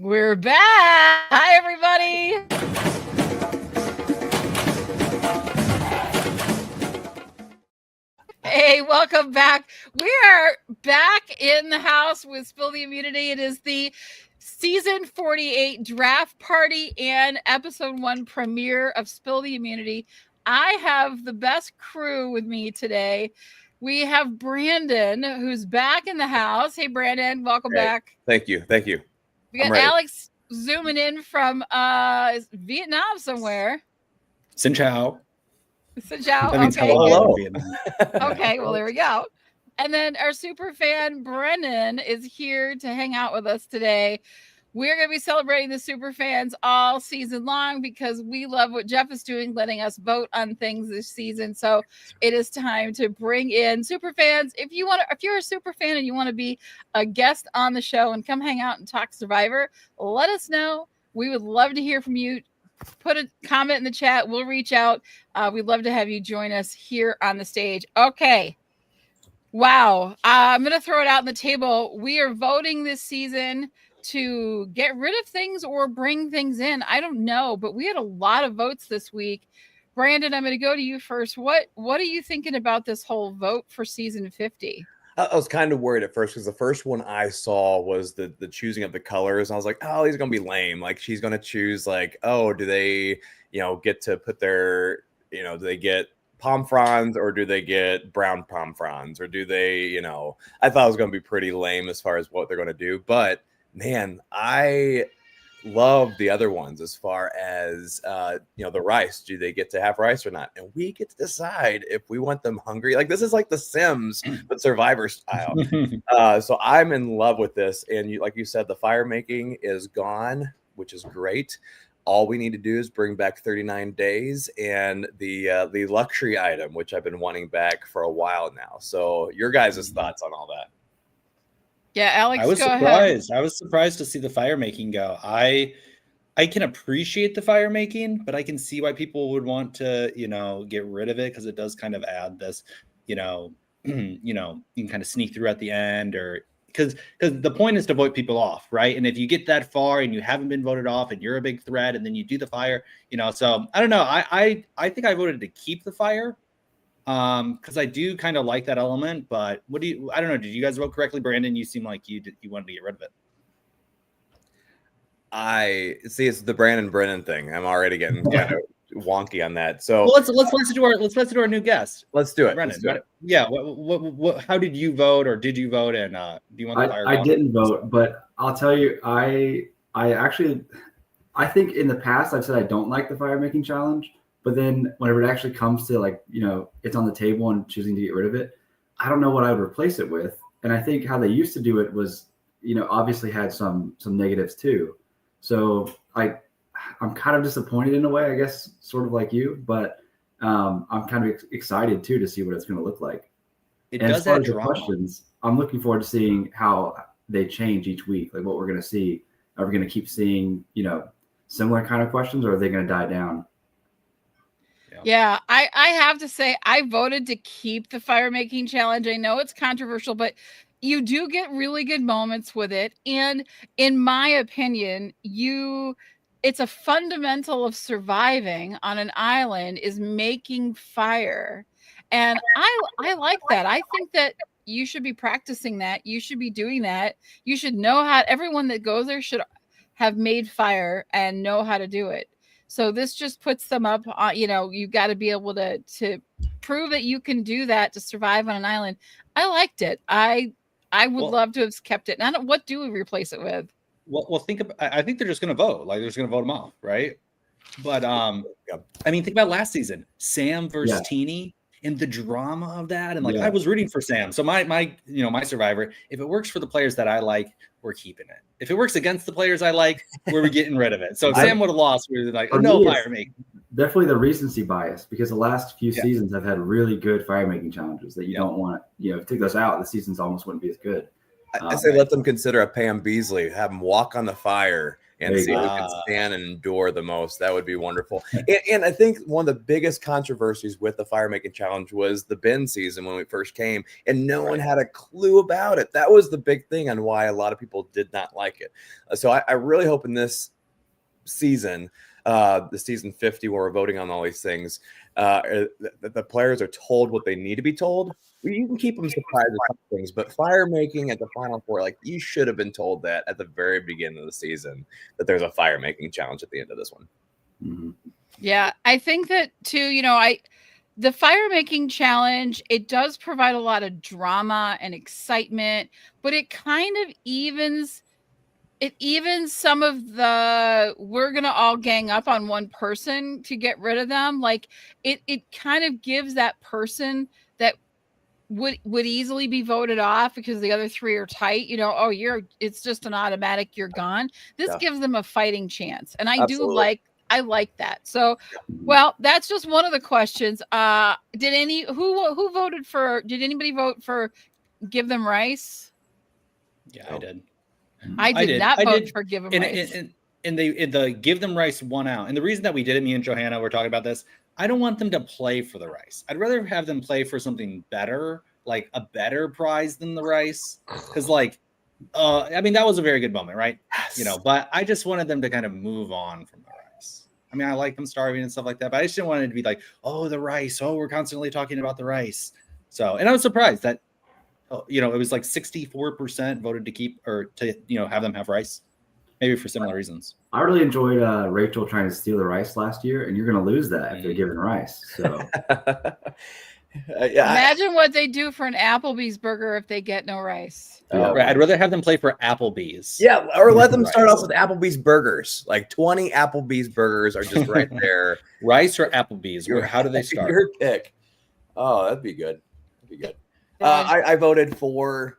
We're back. Hi, everybody. Hey, welcome back. We are back in the house with Spill the Immunity. It is the season 48 draft party and episode 1 premiere of Spill the Immunity. I have the best crew with me today. We have Brandon, who's back in the house. Hey, Brandon, welcome back. Thank you. We got Alex zooming in from Vietnam somewhere. Xin chào. Xin chào. That means okay. hello. Okay, well, there we go. And then our super fan Brennan is here to hang out with us today. We're going to be celebrating the super fans all season long because we love what Jeff is doing, letting us vote on things this season. So it is time to bring in super fans. If you're a super fan and you want to be a guest on the show and come hang out and talk Survivor, let us know. We would love to hear from you. Put a comment in the chat. We'll reach out. We'd love to have you join us here on the stage. Okay. Wow. I'm going to throw it out on the table. We are voting this season to get rid of things or bring things in. I don't know, but we had a lot of votes this week. Brandon, I'm going to go to you first. What are you thinking about this whole vote for season 50? I was kind of worried at first because the first one I saw was the choosing of the colors. And I was like, oh, these are going to be lame. Like, she's going to choose like, oh, do they, get to put their, do they get palm fronds or do they get brown palm fronds or do they, I thought it was going to be pretty lame as far as what they're going to do. But man, I love the other ones as far as the rice. Do they get to have rice or not? And we get to decide if we want them hungry. Like, this is like The Sims but Survivor style. So I'm in love with this. And like you said, the fire making is gone, which is great. All we need to do is bring back 39 days and the luxury item, which I've been wanting back for a while now. So your guys' thoughts on all that? Yeah, Alex, I was go surprised. ahead. I was surprised to see the fire making go. I can appreciate the fire making, but I can see why people would want to, get rid of it because it does kind of add this, you can kind of sneak through at the end, or because the point is to vote people off, right? And if you get that far and you haven't been voted off and you're a big threat and then you do the fire, so I don't know. I think I voted to keep the fire. Because I do kind of like that element, but I don't know. Did you guys vote correctly? Brandon, you seem like you wanted to get rid of it. I see it's the Brennan thing. I'm already getting kind of wonky on that. So well, let's listen to our new guest. Let's do it. Brennan. Let's do it. Yeah. What? How did you vote, or did you vote? And do you want the fire? I didn't vote, but I'll tell you, I think in the past I've said I don't like the fire making challenge. But then whenever it actually comes to it's on the table and choosing to get rid of it, I don't know what I would replace it with. And I think how they used to do it was, obviously had some negatives too. So I'm kind of disappointed in a way, I guess, sort of like you, but I'm kind of excited too to see what it's going to look like. It does add drama. Questions, I'm looking forward to seeing how they change each week, like what we're going to see. Are we going to keep seeing, similar kind of questions, or are they going to die down? Yeah, I have to say I voted to keep the fire making challenge. I know it's controversial, but you do get really good moments with it. And in my opinion, it's a fundamental of surviving on an island is making fire. And I like that. I think that you should be practicing that. You should be doing that. You should know everyone that goes there should have made fire and know how to do it. So this just puts them up, you've got to be able to prove that you can do that to survive on an island. I liked it. I would love to have kept it. And what do we replace it with? Well, I think they're just going to vote. Like, they're just going to vote them off, right? But, think about last season. Sam versus Teeny and the drama of that. And, I was rooting for Sam. So my Survivor, if it works for the players that I like, we're keeping it. If it works against the players I like, we're getting rid of it. So if Sam would have lost, we'd be like, no fire making. Definitely the recency bias, because the last few seasons have had really good fire making challenges that you don't want. If you take those out, the seasons almost wouldn't be as good. I say let them consider a Pam Beasley, have them walk on the fire and There you see who go. can stand and endure the most. That would be wonderful. And I think one of the biggest controversies with the fire making challenge was the bin season when we first came, and no one had a clue about it. That was the big thing on why a lot of people did not like it. So I really hope in this season, the season 50, where we're voting on all these things, the players are told what they need to be told. You can keep them surprised with some things, but fire making at the Final Four, like, you should have been told that at the very beginning of the season, that there's a fire making challenge at the end of this one. Mm-hmm. Yeah, I think that too, the fire making challenge, it does provide a lot of drama and excitement, but it kind of evens some of the we're gonna all gang up on one person to get rid of them. Like it kind of gives that person that would easily be voted off because the other three are tight, it's just an automatic, you're gone. This gives them a fighting chance. And I like that. So, well, that's just one of the questions. Did anybody vote for give them rice? Yeah, I did. I did not vote for give them rice. And the give them rice won out. And the reason that we did it, me and Johanna were talking about this, I don't want them to play for the rice. I'd rather have them play for something better, like a better prize than the rice. Because that was a very good moment, right? Yes. But I just wanted them to kind of move on from the rice. I mean, I like them starving and stuff like that, but I just didn't want it to be like, oh, the rice. Oh, we're constantly talking about the rice. So, and I was surprised that, it was like 64% voted to keep or to, have them have rice. Maybe for similar reasons. I really enjoyed Rachel trying to steal the rice last year, and you're going to lose that if they're given rice. So, imagine what they do for an Applebee's burger if they get no rice. Right. I'd rather have them play for Applebee's. Yeah, or let them start off with Applebee's burgers. Like 20 Applebee's burgers are just right there. Rice or Applebee's? How do they start? Your pick. Oh, that'd be good. I voted for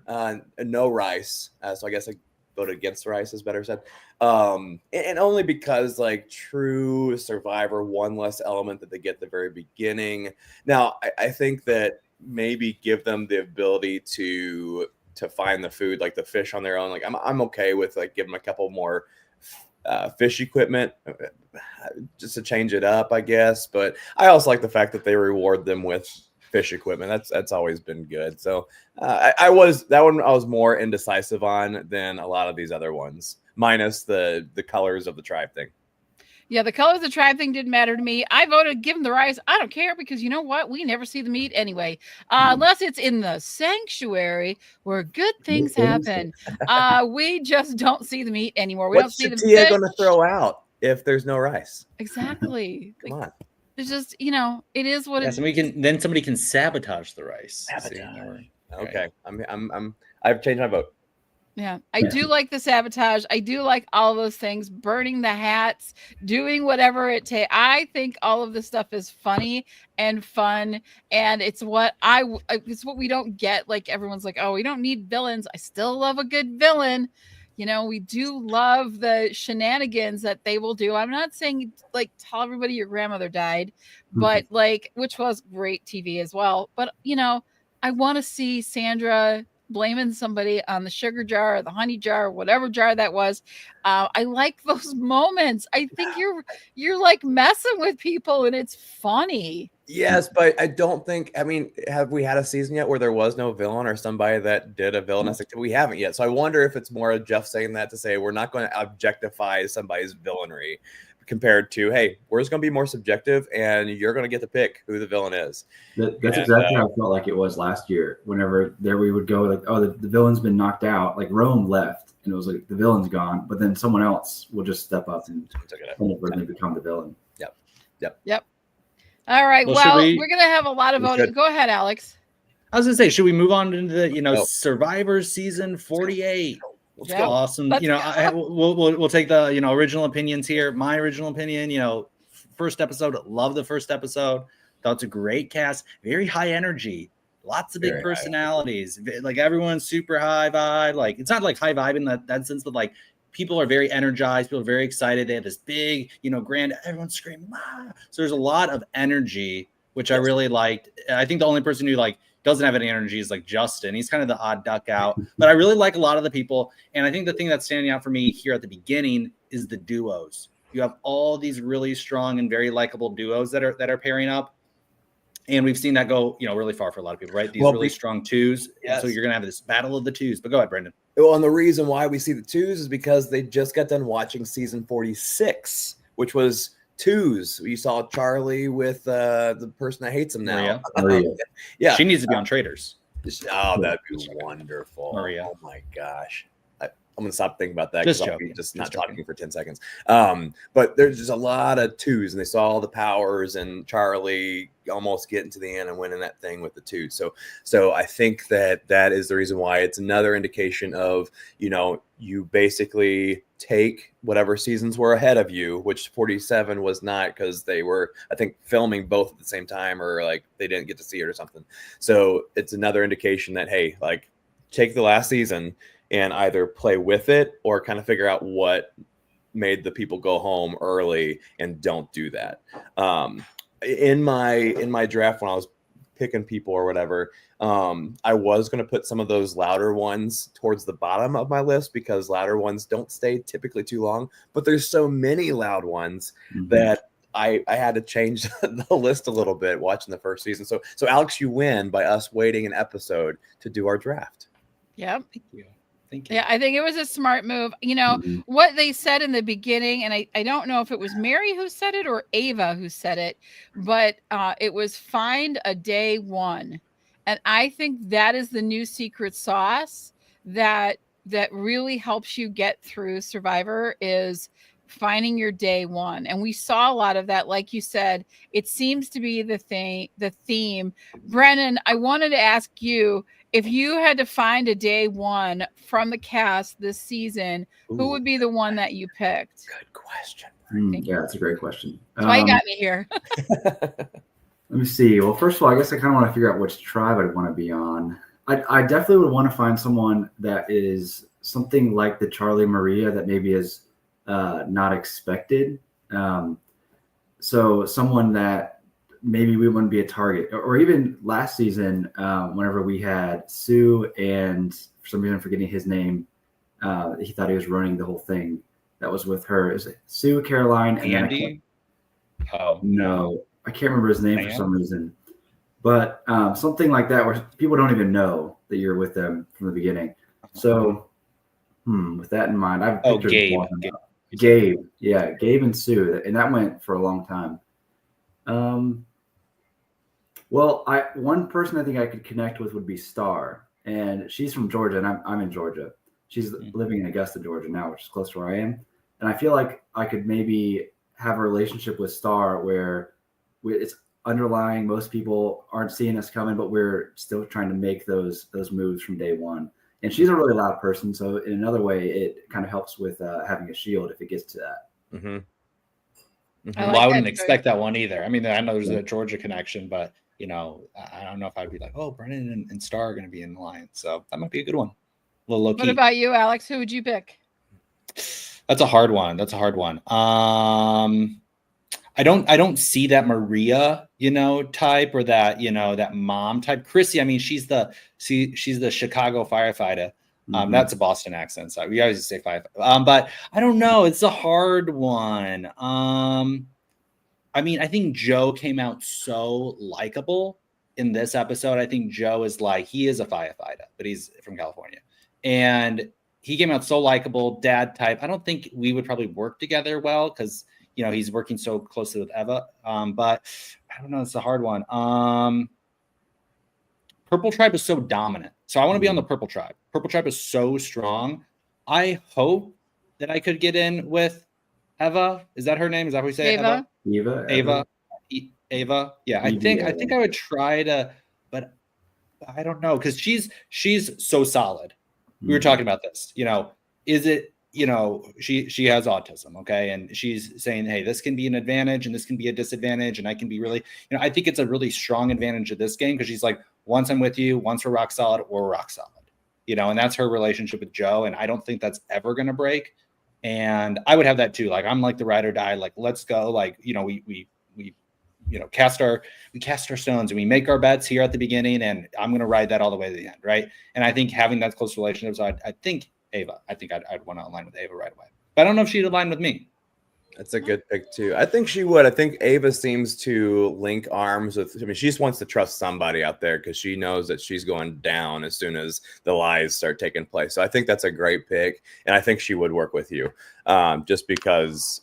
no rice, so I guess I voted against the rice, is better said, and only because, like, true Survivor, one less element that they get at the very beginning. Now I think that maybe give them the ability to find the food, like the fish, on their own. Like I'm okay with, like, giving them a couple more fish equipment just to change it up, I guess. But I also like the fact that they reward them with fish equipment. That's always been good. So I was more indecisive on than a lot of these other ones, minus the colors of the tribe thing. Yeah, the colors of the tribe thing didn't matter to me. I voted give them the rice. I don't care, because you know what? We never see the meat anyway, unless it's in the sanctuary where good things happen. We just don't see the meat anymore. We don't see the fish. What's Shatia going to throw out if there's no rice? Exactly. Come on. It's just, it is what it is. Somebody can sabotage the rice. Okay. I've changed my vote. Yeah, I do like the sabotage. I do like all those things, burning the hats, doing whatever it takes. I think all of this stuff is funny and fun, and it's what we don't get. Like, everyone's like, oh, we don't need villains. I still love a good villain. We do love the shenanigans that they will do. I'm not saying, like, tell everybody your grandmother died, but which was great TV as well. But, I want to see Sandra blaming somebody on the sugar jar or the honey jar, or whatever jar that was. I like those moments. I think you're like messing with people, and it's funny. Yes, but I don't think, have we had a season yet where there was no villain or somebody that did a villainous activity? We haven't yet. So I wonder if it's more of Jeff saying that to say we're not going to objectify somebody's villainry, compared to, hey, we're just going to be more subjective, and you're going to get to pick who the villain is. That's exactly how I felt like it was last year. Whenever we would go, like, oh, the villain's been knocked out. Like, Rome left, and it was like the villain's gone, but then someone else will just step up and become the villain. Yep. All right. Well, we're going to have a lot of voting. Go ahead, Alex. I was going to say, should we move on into the, Survivor season 48? Let's go. Awesome. We'll take the, original opinions here. My original opinion, first episode, love the first episode. Thought it's a great cast, very high energy, lots of big personalities. Like, everyone's super high vibe. Like, it's not like high vibe in that sense, but like, people are very energized. People are very excited. They have this big, grand, everyone's screaming. Ah! So there's a lot of energy, which I really liked. I think the only person who, like, doesn't have any energy is like Justin. He's kind of the odd duck out, but I really like a lot of the people. And I think the thing that's standing out for me here at the beginning is the duos. You have all these really strong and very likable duos that are pairing up. And we've seen that go, really far for a lot of people, right? These really strong twos. Yes. So you're going to have this battle of the twos. But go ahead, Brendan. Well, and the reason why we see the twos is because they just got done watching season 46, which was twos. You saw Charlie with the person that hates him now. Maria. Yeah. She needs to be on Traders. Oh, that'd be wonderful. Maria. Oh, my gosh. I'm going to stop thinking about that because I'll be just not talking for 10 seconds. But there's just a lot of twos, and they saw all the powers and Charlie almost getting to the end and winning that thing with the twos. So I think that is the reason why. It's another indication of, you basically take whatever seasons were ahead of you, which 47 was not, because they were, I think, filming both at the same time, or like they didn't get to see it or something. So it's another indication that, hey, like, take the last season and either play with it or kind of figure out what made the people go home early, and don't do that. In my draft, when I was picking people or whatever, I was going to put some of those louder ones towards the bottom of my list, because louder ones don't stay typically too long, but there's so many loud ones that I had to change the list a little bit watching the first season. So Alex, you win by us waiting an episode to do our draft. Yep. Thank you. Yeah, I think it was a smart move. What they said in the beginning, and I don't know if it was Mary who said it or Ava who said it, but it was find a day one. And I think that is the new secret sauce that really helps you get through Survivor, is finding your day one. And we saw a lot of that. Like you said, it seems to be the theme. Brennan, I wanted to ask you, if you had to find a day one from the cast this season, who would be the one that you picked? Good question. Yeah, that's a great question. That's why you got me here. Let me see. Well, first of all, I guess I kind of want to figure out which tribe I'd want to be on. I definitely would want to find someone that is something like the Charlie Maria, that maybe is not expected. So someone that maybe we wouldn't be a target. Or even last season, whenever we had Sue, and for some reason I'm forgetting his name, he thought he was running the whole thing. That was with her. Is it Sue, Caroline, and Andy? No, I can't remember his name for some reason. But something like that, where people don't even know that you're with them from the beginning. So, with that in mind, I've Gabe. Gabe, yeah, Gabe and Sue, and that went for a long time. Well, one person I think I could connect with would be Star, and she's from Georgia, and I'm in Georgia. She's living in Augusta, Georgia now, which is close to where I am. And I feel like I could maybe have a relationship with Star where it's underlying. Most people aren't seeing us coming, but we're still trying to make those moves from day one. And she's a really loud person, so in another way, it kind of helps with having a shield if it gets to that. Mm-hmm. Well, I wouldn't expect that one either. I mean, I know there's a Georgia connection, but I don't know if I'd be like, oh, Brennan and Star are going to be in the line. So that might be a good one. A little low key. What about you, Alex? Who would you pick? That's a hard one. I don't see that Maria, type, or that, that mom type. Chrissy, I mean, she's the Chicago firefighter. That's a Boston accent, so we always say firefighter. But I don't know. It's a hard one. I mean, I think Joe came out so likable in this episode. I think Joe is he is a firefighter, but he's from California. And he came out so likable, dad type. I don't think we would probably work together well because, he's working so closely with Eva. But I don't know. It's a hard one. Purple Tribe is so dominant. So I want to be on the Purple Tribe. Purple Tribe is so strong. I hope that I could get in with Eva. Is that her name? Is that what we say? Eva. Ava. Yeah, I think I would try to, but I don't know, because she's so solid. We were talking about this. Is it, she has autism, okay, and she's saying, hey, this can be an advantage and this can be a disadvantage, and I can be really, I think it's a really strong advantage of this game, because she's like, once I'm with you, once we're rock solid, and that's her relationship with Joe, and I don't think that's ever going to break. And I would have that too. I'm like the ride or die. Let's go. We cast our stones and we make our bets here at the beginning, and I'm going to ride that all the way to the end, right? And I think having that close relationship, so I think Ava, I'd want to align with Ava right away. But I don't know if she'd align with me. That's a good pick too. I think she would. I think Ava seems to link arms with. I mean, she just wants to trust somebody out there because she knows that she's going down as soon as the lies start taking place. So I think that's a great pick, and I think she would work with you, just because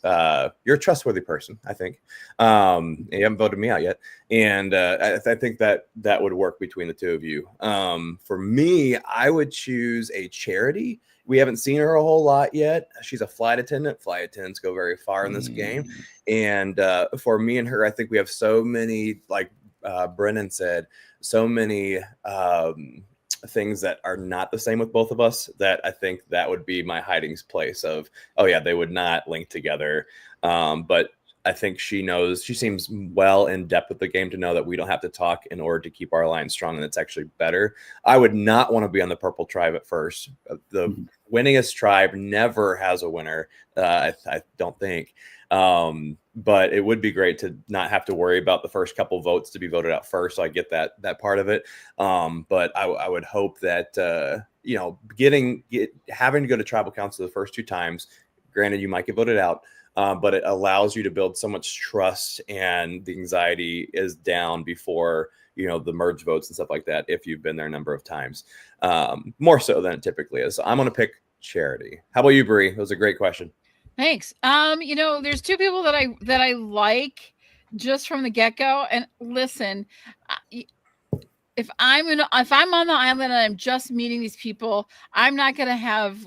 you're a trustworthy person. I think you haven't voted me out yet, and I think that would work between the two of you. For me, I would choose a charity. We haven't seen her a whole lot yet. She's a flight attendant. Flight attendants go very far in this game. And for me and her, I think we have so many, like Brennan said, so many things that are not the same with both of us, that I think that would be my hiding place of, oh yeah, they would not link together. But I think she knows, she seems well in depth with the game to know that we don't have to talk in order to keep our alliance strong, and it's actually better. I would not want to be on the purple tribe at first. The winningest tribe never has a winner, I don't think. But it would be great to not have to worry about the first couple votes to be voted out first. So I get that part of it. But I would hope that having to go to tribal council the first 2 times, granted you might get voted out, but it allows you to build so much trust, and the anxiety is down before the merge votes and stuff like that, if you've been there a number of times, more so than it typically is. So I'm going to pick charity. How about you, Bree? It was a great question. Thanks. There's 2 people that I like just from the get-go. And listen, if I'm on the island and I'm just meeting these people, I'm not going to have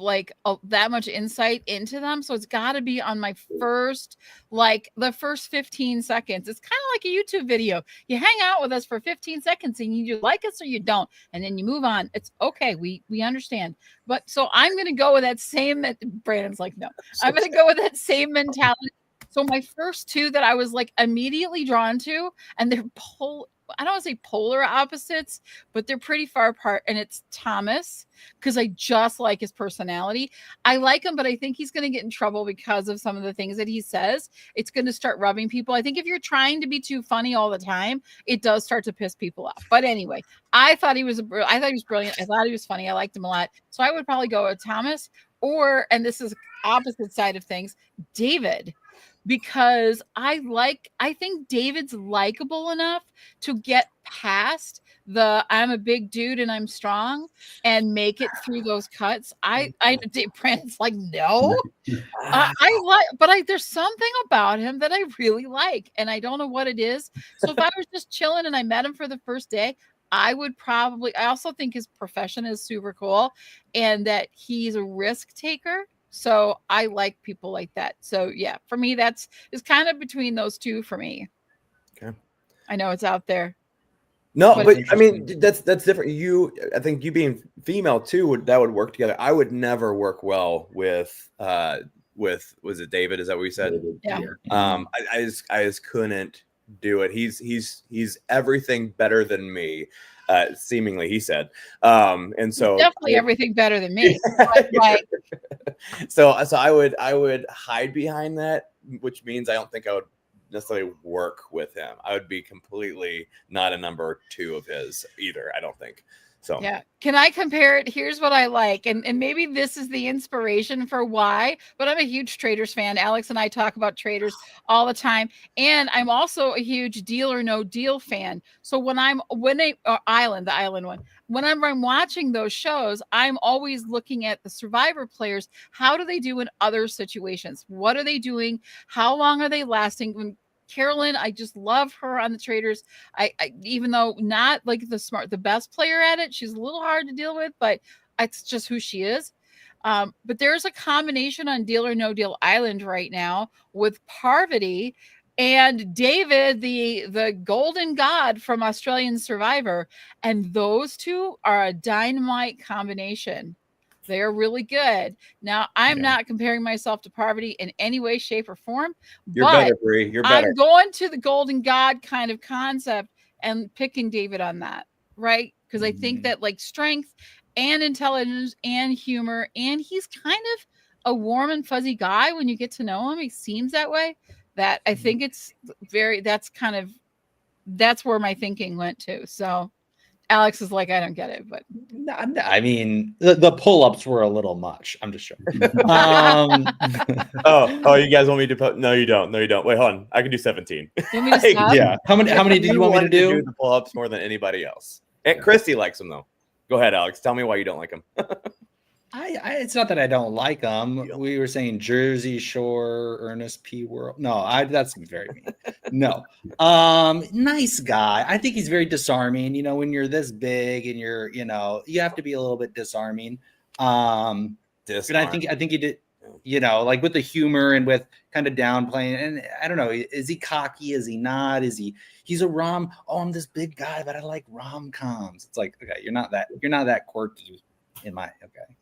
that much insight into them. So it's got to be on my first, the first 15 seconds. It's kind of like a YouTube video. You hang out with us for 15 seconds and you like us or you don't, and then you move on. It's okay. We understand. But so I'm going to go with that same, Brandon's like, no, I'm going to go with that same mentality. So my first 2 that I was immediately drawn to, and they're I don't want to say polar opposites, but they're pretty far apart. And it's Thomas, because I just like his personality. I like him, but I think he's going to get in trouble because of some of the things that he says. It's going to start rubbing people. I think if you're trying to be too funny all the time, it does start to piss people off. But anyway, I thought he was brilliant. I thought he was funny. I liked him a lot. So I would probably go with Thomas, and this is opposite side of things, David. Because I think David's likable enough to get past the I'm a big dude and I'm strong and make it through those cuts. Brandon's like, no, there's something about him that I really like, and I don't know what it is. So if I was just chilling and I met him for the first day, I also think his profession is super cool and that he's a risk taker. So I like people like that. So yeah, for me, it's kind of between those 2 for me. Okay. I know it's out there. No, but I mean, that's different. I think you being female too, would work together. I would never work well with was it David? Is that what you said? Yeah. I just couldn't do it. He's everything better than me. Seemingly, he said, and so definitely everything better than me. So I would hide behind that, which means I don't think I would necessarily work with him. I would be completely not a number 2 of his either. I don't think so. Yeah. Can I compare it? Here's what I like. And maybe this is the inspiration for why, but I'm a huge Traders fan. Alex and I talk about Traders all the time. And I'm also a huge Deal or No Deal fan. So when I'm the island one, when I'm watching those shows, I'm always looking at the Survivor players. How do they do in other situations? What are they doing? How long are they lasting? When Carolyn, I just love her on the Traders. I even though not the best player at it, she's a little hard to deal with, but it's just who she is. But there's a combination on Deal or No Deal Island right now with Parvati and David, the golden god from Australian Survivor, and those 2 are a dynamite combination. They're really good. Now, I'm not comparing myself to Parvati in any way, shape, or form. You're better, Bree. You're better. I'm going to the golden god kind of concept and picking David on that, right? Because I think that strength and intelligence and humor, and he's kind of a warm and fuzzy guy when you get to know him. He seems that way. That I think that's kind of that's where my thinking went to. So Alex is like, I don't get it, but I mean, the pull-ups were a little much. I'm just joking. Oh, you guys want me to put? No, you don't. No, you don't. Wait, hold on. I can do 17. you want me to stop? Yeah. How many did you want me to wanted do? the pull-ups more than anybody else. And Christy likes them though. Go ahead, Alex. Tell me why you don't like them. It's not that I don't like them. You don't We were saying Jersey Shore, Ernest P. World. No, that's very mean. No. Nice guy. I think he's very disarming. You know, when you're this big and you're, you know, you have to be a little bit disarming. And I think he did, you know, like with the humor and with kind of downplaying. And I don't know, is he cocky? Is he not? He's a I'm this big guy, but I like rom-coms. It's like, okay, you're not that quirky.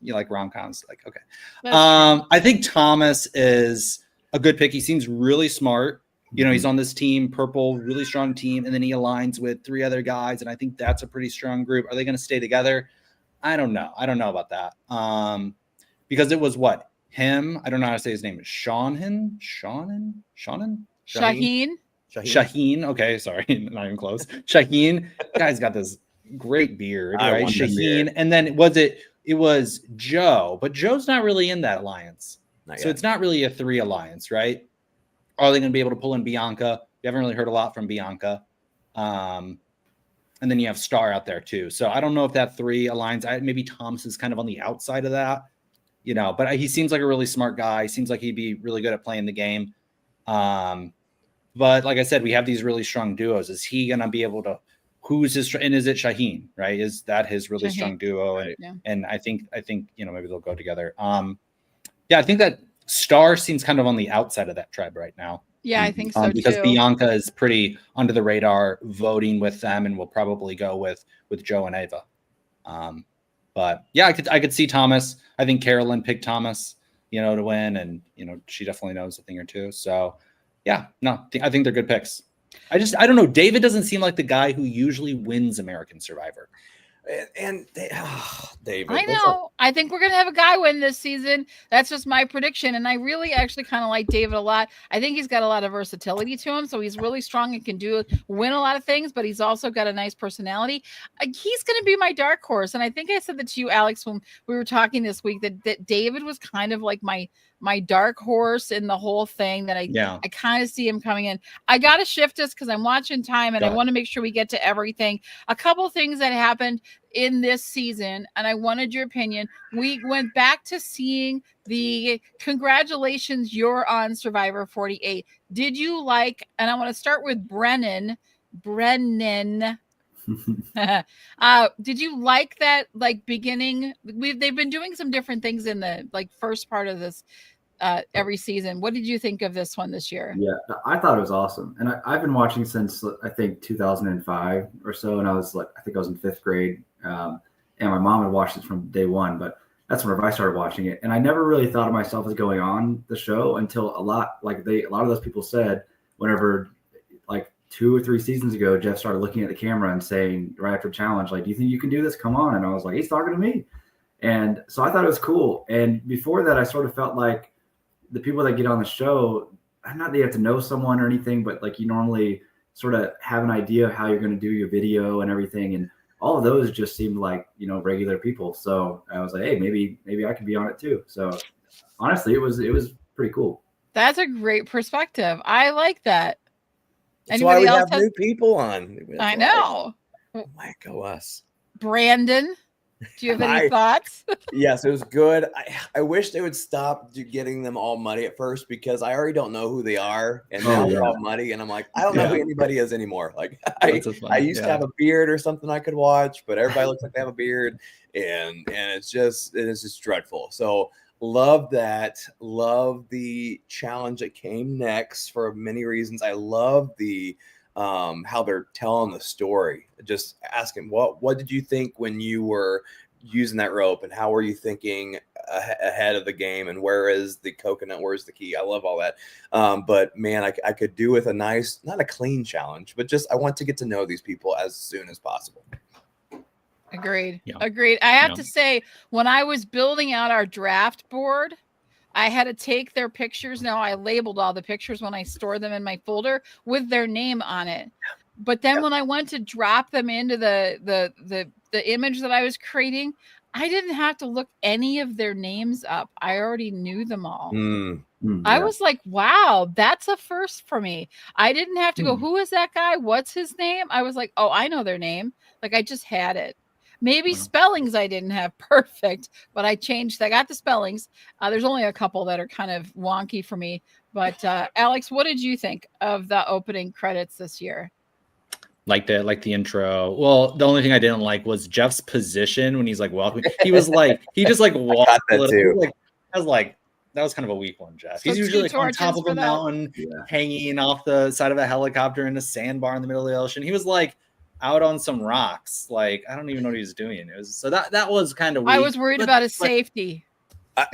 You like rom-coms, like, okay. I think Thomas is a good pick. He seems really smart. You know, he's on this team, purple, really strong team, and then he aligns with 3 other guys, and I think that's a pretty strong group. Are they going to stay together? I don't know about that. Because it was him. I don't know how to say his name. Shaheen. Okay, sorry, not even close. Shaheen, guy's got this great beard, right? Shaheen, and then it was Joe, but Joe's not really in that alliance. So it's not really a 3 alliance, right? Are they going to be able to pull in Bianca? You haven't really heard a lot from Bianca. And then you have Star out there too. So I don't know if that 3 aligns. Maybe Thomas is kind of on the outside of that, you know, but he seems like a really smart guy. Seems like he'd be really good at playing the game. But like I said, we have these really strong duos. Is he going to be able to, is it Shaheen, right? Is that his really strong duo? And I think, you know, maybe they'll go together. I think that Star seems kind of on the outside of that tribe right now. Yeah, I think so because too. Bianca is pretty under the radar, voting with them, and will probably go with Joe and Ava. But yeah, I could see Thomas. I think Carolyn picked Thomas, you know, to win, and you know she definitely knows a thing or two. So yeah, no, I think they're good picks. I don't know. David doesn't seem like the guy who usually wins American Survivor. David, I know. I think we're going to have a guy win this season. That's just my prediction. And I really actually kind of like David a lot. I think he's got a lot of versatility to him. So he's really strong and can win a lot of things, but he's also got a nice personality. He's going to be my dark horse. And I think I said that to you, Alex, when we were talking this week, that David was kind of like my dark horse in the whole thing, that I kind of see him coming in. I got to shift us because I'm watching time and I want to make sure we get to everything. A couple things that happened in this season, and I wanted your opinion. We went back to seeing the congratulations, you're on Survivor 48. Did you like, and I want to start with Brennan. Did you like that, like, beginning? They've been doing some different things in the first part of this every season. What did you think of this one this year? Yeah, I thought it was awesome. And I've been watching since I think 2005 or so. And I was I think I was in 5th grade. And my mom had watched it from day one, but that's whenever I started watching it. And I never really thought of myself as going on the show until a lot of those people said, whenever 2 or 3 seasons ago, Jeff started looking at the camera and saying right after challenge, do you think you can do this? Come on. And I was like, he's talking to me. And so I thought it was cool. And before that, I sort of felt like the people that get on the show, not that you have to know someone or anything, but you normally sort of have an idea of how you're going to do your video and everything. And all of those just seemed like, regular people. So I was like, hey, maybe I could be on it too. So honestly, it was pretty cool. That's a great perspective. I like that. That's why we have new people on. I know. Might go us. Brandon, do you have any thoughts? Yes, it was good. I wish they would stop getting them all muddy at first, because I already don't know who they are, and now they're all muddy, and I'm like, I don't know who anybody is anymore. I used to have a beard or something I could watch, but everybody looks like they have a beard, and it's just dreadful. So love that. Love the challenge that came next for many reasons. I love the how they're telling the story. Just asking, what did you think when you were using that rope, and how were you thinking ahead of the game, and where is the coconut, where's the key? I love all that. But man, I could do with a nice, not a clean challenge, but just I want to get to know these people as soon as possible. Agreed. Agreed. I have to say, when I was building out our draft board, I had to take their pictures. Now I labeled all the pictures when I store them in my folder with their name on it. But then when I went to drop them into the image that I was creating, I didn't have to look any of their names up. I already knew them all. I was like, wow, that's a first for me. I didn't have to go, who is that guy? What's his name? I was like, oh, I know their name. Like, I just had it. Maybe spellings I didn't have perfect, but I changed. I got the spellings. There's only a couple that are kind of wonky for me. But Alex, what did you think of the opening credits this year? Like the intro. Well, the only thing I didn't like was Jeff's position when he's like welcoming. He was like, he just like walked a little. Like, I was like, that was kind of a weak one, Jeff. So he's usually like on top of a mountain, hanging off the side of a helicopter in a sandbar in the middle of the ocean. He was like out on some rocks. Like, I don't even know what he was doing. It was so that was kind of weak. I was worried about his safety.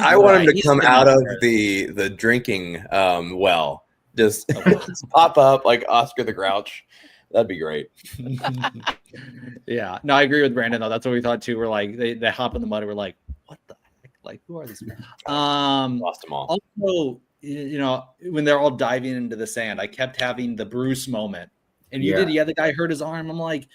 I want him to come out of the drinking well. Just pop up like Oscar the Grouch. That'd be great. Yeah. No, I agree with Brandon though. That's what we thought too. We're like they hop in the mud and we're like, what the heck? Like, who are these people? Lost them all. Also, you know, when they're all diving into the sand, I kept having the Bruce moment. And you did, the guy hurt his arm. I'm like,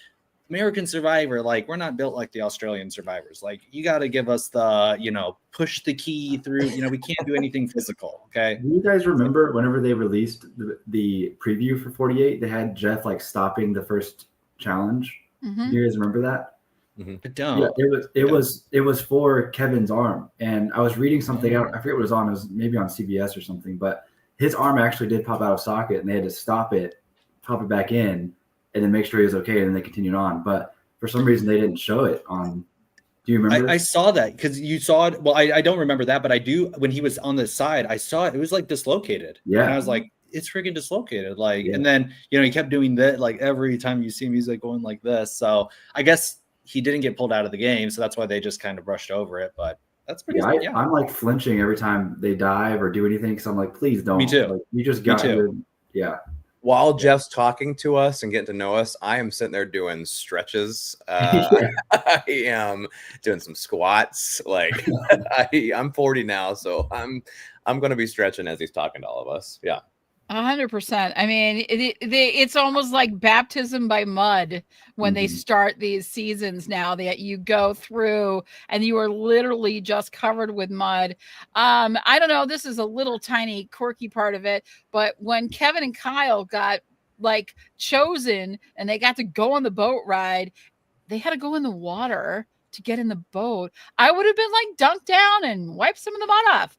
American Survivor, like, we're not built like the Australian survivors. Like, you got to give us the, you know, push the key through. You know, we can't do anything physical. Okay. Do you guys remember whenever they released the preview for 48, they had Jeff like stopping the first challenge? Do you guys remember that? I don't. Yeah, it was for Kevin's arm, and I was reading something out. I forget what it was on. It was maybe on CBS or something, but his arm actually did pop out of socket, and they had to stop it, pop it back in, and then make sure he was okay, and then they continued on. But for some reason, they didn't show it on. Do you remember? I saw that because you saw it. Well, I don't remember that, but I do. When he was on the side, I saw it. It was like dislocated. Yeah, and I was like, it's freaking dislocated. Like, and then you know he kept doing that. Like every time you see him, he's like going like this. So I guess he didn't get pulled out of the game, so that's why they just kind of brushed over it. But that's pretty. I'm like flinching every time they dive or do anything because I'm like, please don't. Me too. Like, you just got to. Yeah. While Jeff's talking to us and getting to know us, I am sitting there doing stretches. I am doing some squats. Like I'm 40 now, so I'm going to be stretching as he's talking to all of us. Yeah. 100%. I mean, it's almost like baptism by mud when they start these seasons now that you go through and you are literally just covered with mud. I don't know. This is a little tiny quirky part of it, but when Kevin and Kyle got like chosen and they got to go on the boat ride, they had to go in the water to get in the boat. I would have been like dunked down and wiped some of the mud off.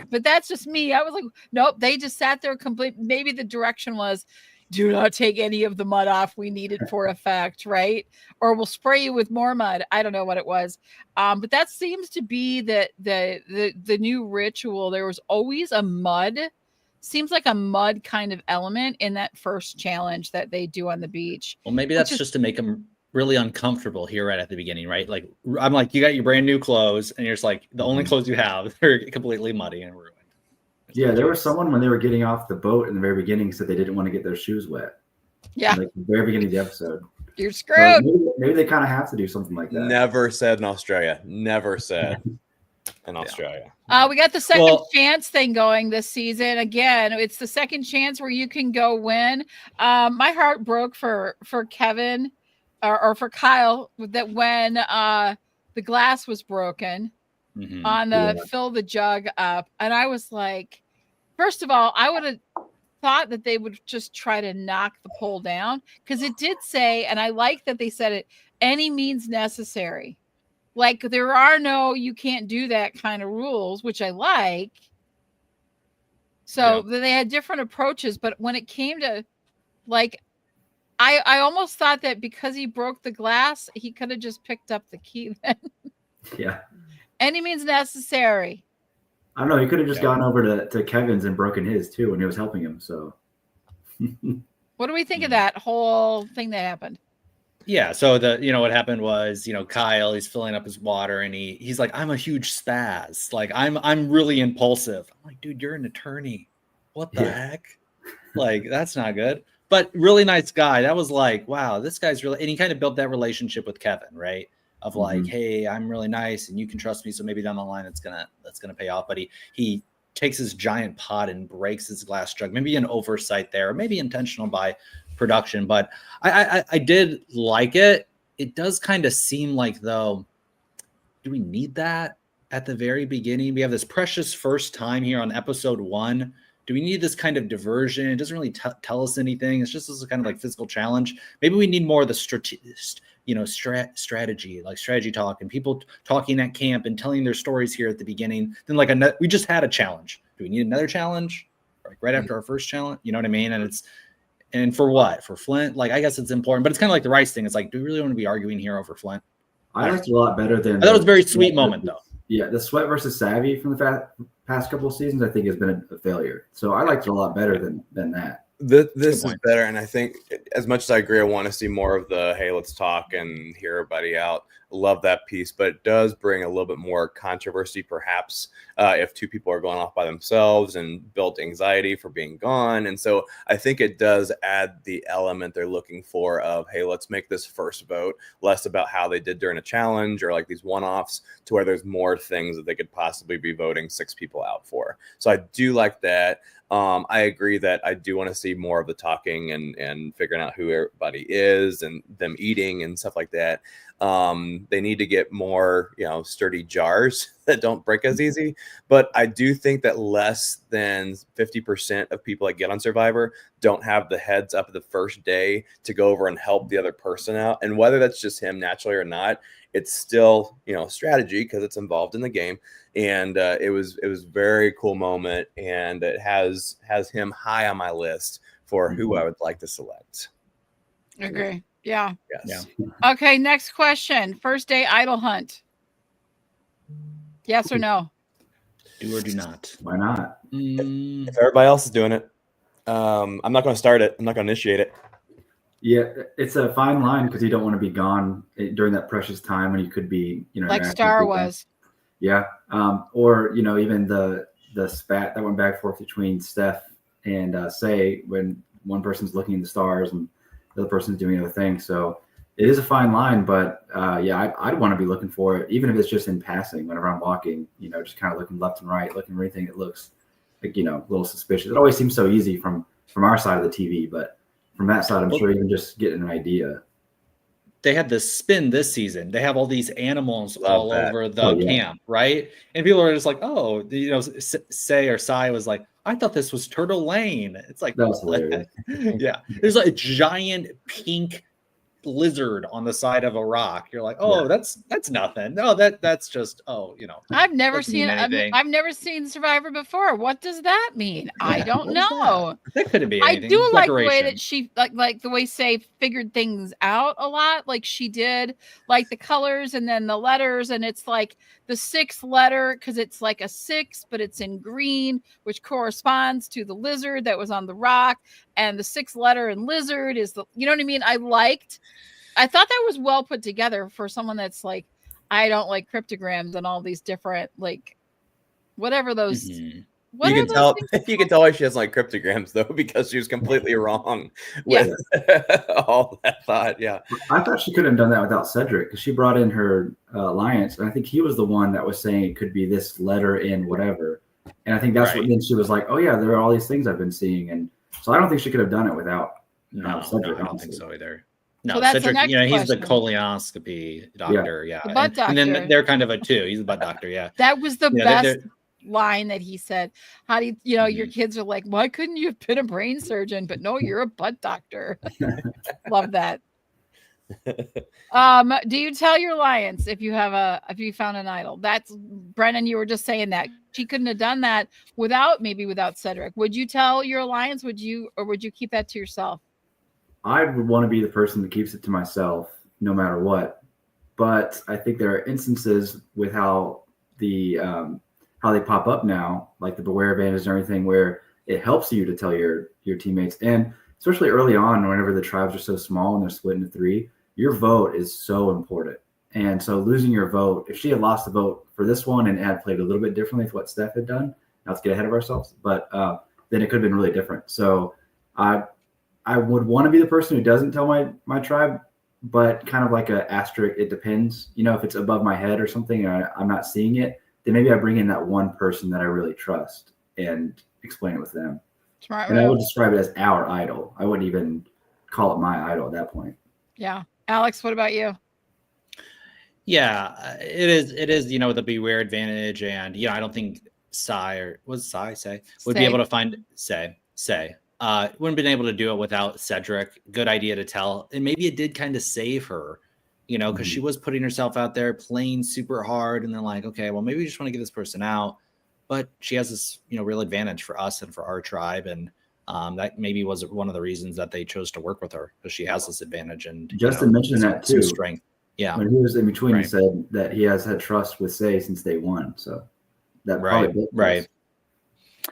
But that's just me. I was like, nope. They just sat there complete. Maybe the direction was, do not take any of the mud off. We need it for effect, right? Or we'll spray you with more mud. I don't know what it was, but that seems to be the new ritual. There was always a mud. Seems like a mud kind of element in that first challenge that they do on the beach. Well, maybe that's just to make them really uncomfortable here right at the beginning, right? Like I'm like, you got your brand new clothes and you're just like, the only clothes you have are completely muddy and ruined. Yeah, there was someone when they were getting off the boat in the very beginning said they didn't want to get their shoes wet. Yeah. Like the very beginning of the episode. You're screwed. Maybe they kind of have to do something like that. Never said in Australia. Never said in Australia. We got the second chance thing going this season. Again, it's the second chance where you can go win. My heart broke for Kevin or for Kyle that when the glass was broken on the fill the jug up. And I was like, first of all, I would have thought that they would just try to knock the pole down because it did say, and I like that they said it, any means necessary. Like there are no, you can't do that kind of rules, which I like. So they had different approaches, but when it came to like, I almost thought that because he broke the glass, he could have just picked up the key then. Yeah. Any means necessary. I don't know. He could have just gone over to Kevin's and broken his too when he was helping him. So what do we think of that whole thing that happened? Yeah. So what happened was, Kyle, he's filling up his water and he's like, I'm a huge spaz. Like I'm really impulsive. I'm like, dude, you're an attorney. What the heck? Like, that's not good. But really nice guy. That was like, wow, this guy's really, and he kind of built that relationship with Kevin, right? Of like, hey, I'm really nice and you can trust me. So maybe down the line, that's gonna pay off. But he takes his giant pot and breaks his glass jug. Maybe an oversight there, maybe intentional by production, but I did like it. It does kind of seem like, though, do we need that at the very beginning? We have this precious first time here on episode 1. Do we need this kind of diversion? It doesn't really tell us anything. It's just this kind of like physical challenge. Maybe we need more of the strategy, like strategy talk, and people talking at camp and telling their stories here at the beginning. Then like we just had a challenge. Do we need another challenge? Like right after our first challenge? You know what I mean? And for what? For Flint? Like, I guess it's important, but it's kind of like the Rice thing. It's like, do we really want to be arguing here over Flint? I liked it a lot better than. I thought it was a very sweet moment, though. Yeah, the Sweat versus Savvy from the past couple of seasons, I think, has been a failure. So I liked it a lot better than that. This is better, and I think as much as I agree, I want to see more of the hey, let's talk and hear everybody out. Love that piece, but it does bring a little bit more controversy, perhaps, if two people are going off by themselves and built anxiety for being gone. And so I think it does add the element they're looking for of, hey, let's make this first vote less about how they did during a challenge or like these one-offs, to where there's more things that they could possibly be voting 6 people out for. So I do like that. I agree that I do want to see more of the talking and figuring out who everybody is and them eating and stuff like that. They need to get more, sturdy jars that don't break as easy. But I do think that less than 50% of people that get on Survivor don't have the heads up the first day to go over and help the other person out. And whether that's just him naturally or not, it's still, strategy because it's involved in the game. And it was very cool moment, and it has him high on my list for who I would like to select. Agree. Yeah. Yes. Yeah. Okay. Next question. First day idol hunt. Yes or no? Do or do not. Why not? If everybody else is doing it, I'm not going to start it. I'm not going to initiate it. Yeah, it's a fine line because you don't want to be gone during that precious time when you could be, like Star was. Yeah. Or, even the spat that went back and forth between Steph and Say, when one person's looking at the stars and the other person's doing other things. So it is a fine line, but I'd want to be looking for it, even if it's just in passing whenever I'm walking, just kind of looking left and right, looking for anything that looks like, a little suspicious. It always seems so easy from our side of the TV, but from that side, I'm sure you can just get an idea. They had this spin this season. They have all these animals all over the camp, right? And people are just like, oh, Say or Sai was like, I thought this was Turtle Lane. It's like, that was hilarious. Yeah. There's like a giant pink lizard on the side of a rock. You're like, oh, that's nothing. No, that's just I've never seen Survivor before. What does that mean? I don't know. That couldn't be anything. I do like the way that she like the way Say figured things out a lot, like she did, like the colors and then the letters, and it's like the 6th letter because it's like a 6, but it's in green, which corresponds to the lizard that was on the rock, and the 6th letter in lizard is the, you know what I mean? I thought that was well put together for someone that's like, I don't like cryptograms and all these different, like, whatever those. Mm-hmm. You can tell why she doesn't like cryptograms, though, because she was completely wrong with all that thought. Yeah. I thought she could have done that without Cedric, because she brought in her alliance, and I think he was the one that was saying it could be this letter in whatever. And I think that's what then she was like, oh, yeah, there are all these things I've been seeing. And so I don't think she could have done it without Cedric. I don't think so either. No, so Cedric, he's the colonoscopy doctor. Yeah. The butt doctor. And then they're kind of a 2. He's the butt doctor. Yeah. That was the best line that he said. How do you, your kids are like, why couldn't you have been a brain surgeon? But no, you're a butt doctor. Love that. Do you tell your alliance if you found an idol? That's Brennan. You were just saying that she couldn't have done that without Cedric. Would you tell your alliance? Would you keep that to yourself? I would want to be the person that keeps it to myself no matter what. But I think there are instances with how they pop up now, like the Beware Advantage and everything, where it helps you to tell your teammates. And especially early on, whenever the tribes are so small and they're split into 3, your vote is so important. And so losing your vote, if she had lost the vote for this one and had played a little bit differently with what Steph had done, not to get ahead of ourselves, but then it could have been really different. So I would want to be the person who doesn't tell my tribe, but kind of like a asterisk, it depends. If it's above my head or something and I'm not seeing it, then maybe I bring in that one person that I really trust. and explain it with them. Smart And I would move. describe it as our idol. I wouldn't even call it my idol at that point. Yeah. Alex, what about you? Yeah, it is, you know, the beware advantage. And, you know, I don't think would be able to find wouldn't been able to do it without Cedric. Good idea to tell. And maybe it did kind of save her, you know, because she was putting herself out there playing super hard. And they're like, okay, well, maybe we just want to get this person out. But she has this, you know, real advantage for us and for our tribe. And that maybe was one of the reasons that they chose to work with her, because she has this advantage. And Justin mentioned that too. Strength. Yeah. When he was in between, Right. he said that he has had trust with Say since day one. So that Right. probably Right.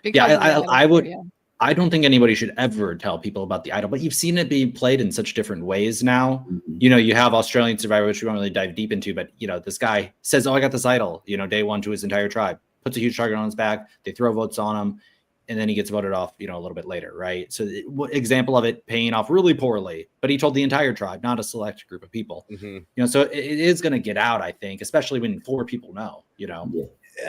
Because Yeah, of the idol, I would. yeah. I don't think anybody should ever tell people about the idol, but you've seen it being played in such different ways now. You know, you have Australian Survivor, which we won't really dive deep into, but, you know, this guy says, oh, I got this idol, you know, day one to his entire tribe, puts a huge target on his back. They throw votes on him, and then he gets voted off, you know, a little bit later, right? So example of it paying off really poorly, but he told the entire tribe, not a select group of people. You know, so it is going to get out, I think, especially when 4 people know, you know.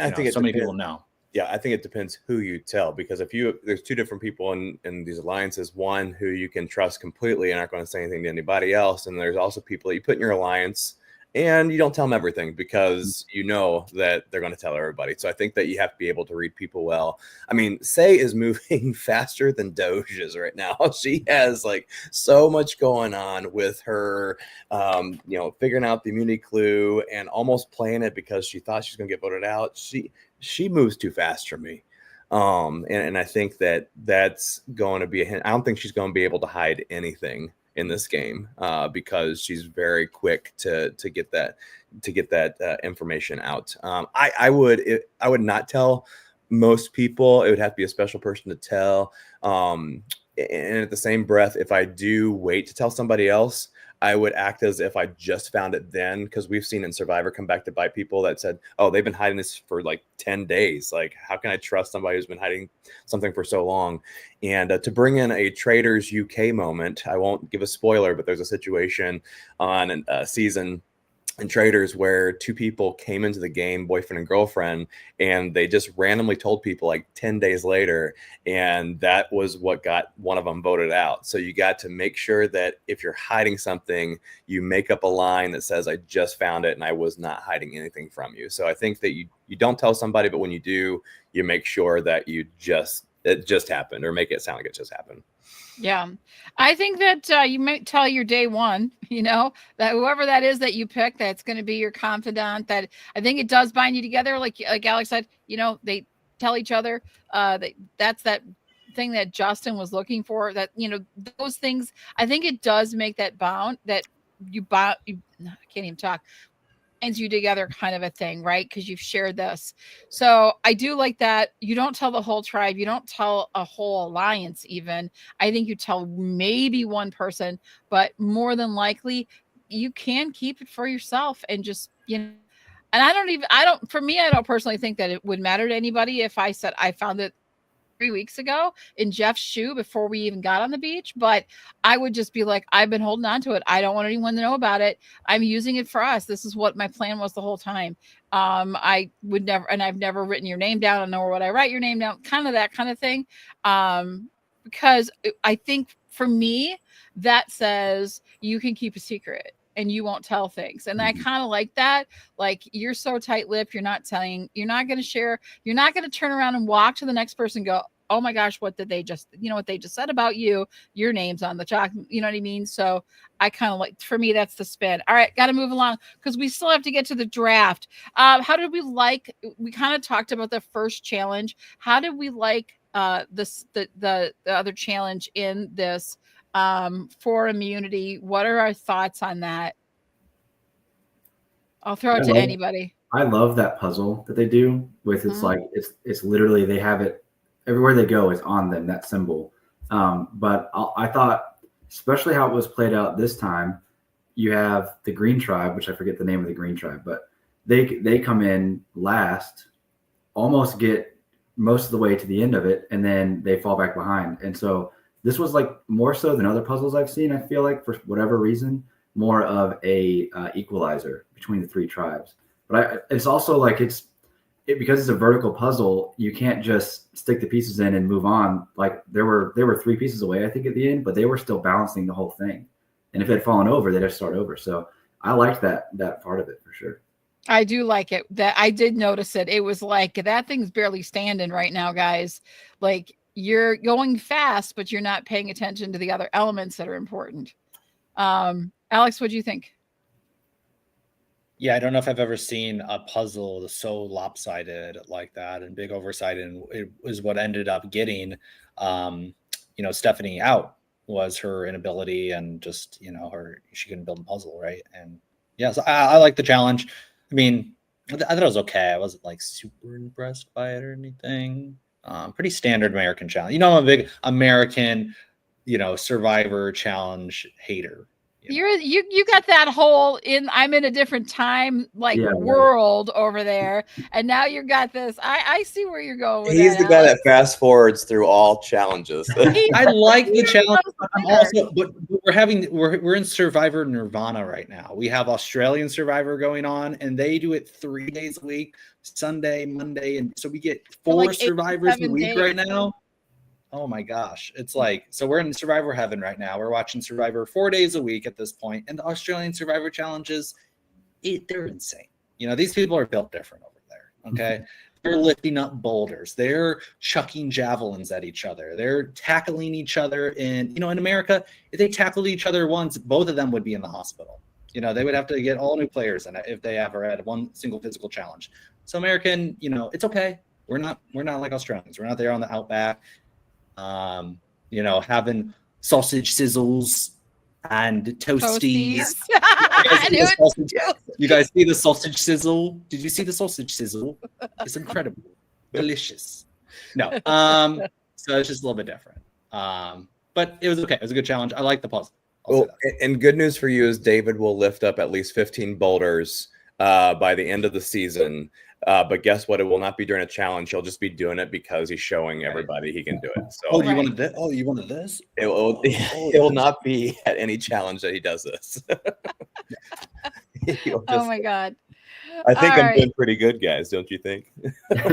I think so many people know. Yeah, I think it depends who you tell, because if there's 2 different people in these alliances, one who you can trust completely and aren't going to say anything to anybody else, and there's also people that you put in your alliance and you don't tell them everything because you know that they're going to tell everybody. So I think that you have to be able to read people well. I mean, Say is moving faster than Doge is right now. She has like so much going on with her, you know, figuring out the immunity clue and almost playing it because she thought she's going to get voted out. She moves too fast for me. And I think that's going to be a hint. I don't think she's going to be able to hide anything in this game because she's very quick to get that information out. I would not tell most people. It would have to be a special person to tell. And at the same breath, if I do wait to tell somebody else, I would act as if I just found it then, because we've seen in Survivor come back to bite people that said, oh, they've been hiding this for like 10 days. Like, how can I trust somebody who's been hiding something for so long? And to bring in a Traders UK moment, I won't give a spoiler, but there's a situation on a season in Traders where 2 people came into the game, boyfriend and girlfriend, and they just randomly told people like 10 days later, and that was what got one of them voted out. So you got to make sure that if you're hiding something, you make up a line that says, I just found it and I was not hiding anything from you. So I think that you don't tell somebody, but when you do, you make sure that it just happened, or make it sound like it just happened. Yeah. I think that you might tell your day one, you know, that whoever that is that you pick, that's going to be your confidant. That I think it does bind you together. Like Alex said, you know, they tell each other that's that thing that Justin was looking for, that, you know, those things. I think it does make that bond that I can't even talk, binds you together kind of a thing, right? Because you've shared this. So I do like that. You don't tell the whole tribe. You don't tell a whole alliance even. I think you tell maybe one person, but more than likely you can keep it for yourself and just, you know, and I don't personally think that it would matter to anybody if I said I found it 3 weeks ago in Jeff's shoe before we even got on the beach, but I would just be like, I've been holding on to it. I don't want anyone to know about it. I'm using it for us. This is what my plan was the whole time. I would never, and I've never written your name down, nor would I write your name down, kind of that kind of thing. Because I think for me, that says you can keep a secret and you won't tell things. And I kind of like that. Like, you're so tight-lipped, you're not telling, you're not going to share, you're not going to turn around and walk to the next person and go, oh my gosh, what did they just, you know, what they just said about you, your name's on the chalk, you know what I mean? So I kind of like, for me, that's the spin. All right, got to move along because we still have to get to the draft. How did we like, we kind of talked about the first challenge. How did we like the other challenge in this for immunity? What are our thoughts on that? I'll throw it to anybody. I love that puzzle that they do with, it's like it's literally, they have it everywhere they go, is on them, that symbol. But I thought, especially how it was played out this time, you have the green tribe, which I forget the name of the green tribe, but they come in last, almost get most of the way to the end of it, and then they fall back behind. And so this was like more so than other puzzles I've seen, I feel like, for whatever reason, more of a equalizer between the 3 tribes. But it's also like, because it's a vertical puzzle, you can't just stick the pieces in and move on. Like there were 3 pieces away, I think, at the end, but they were still balancing the whole thing. And if it had fallen over, they'd have to start over. So I liked that part of it for sure. I do like it. That I did notice it. It was like that thing's barely standing right now, guys. Like you're going fast, but you're not paying attention to the other elements that are important. Alex, what do you think? Yeah, I don't know if I've ever seen a puzzle so lopsided like that and big oversight, and it was what ended up getting, Stephanie out, was her inability and just, she couldn't build a puzzle, right? And yeah, so I like the challenge. I mean, I thought it was okay. I wasn't like super impressed by it or anything. Pretty standard American challenge. I'm a big American, Survivor challenge hater. You got that whole I'm in a different time world over there, and now you got this. I see where you're going with He's that, the guy Alex. that fast forwards through all challenges. I like the challenge. But we're in Survivor Nirvana right now. We have Australian Survivor going on, and they do it 3 days a week, Sunday, Monday, and so we get 4 survivors a week right now. Oh my gosh. It's like, so we're in Survivor heaven right now. We're watching Survivor 4 days a week at this point. And the Australian Survivor challenges, they're insane. These people are built different over there. Okay. They're lifting up boulders. They're chucking javelins at each other. They're tackling each other. In America, if they tackled each other once, both of them would be in the hospital. They would have to get all new players in it if they ever had one single physical challenge. So American, it's okay. We're not like Australians. We're not there on the outback. Having sausage sizzles and toasties. You guys see the sausage sizzle? Did you see the sausage sizzle? It's incredible. Delicious. No. So it's just a little bit different. But it was okay. It was a good challenge. I like the puzzle. Well, and good news for you is David will lift up at least 15 boulders by the end of the season. But guess what? It will not be during a challenge. He'll just be doing it because he's showing everybody he can do it. So you wanted this? Oh, you wanted this? It will not be at any challenge that he does this. Oh my God. I think I'm doing pretty good, guys. Don't you think?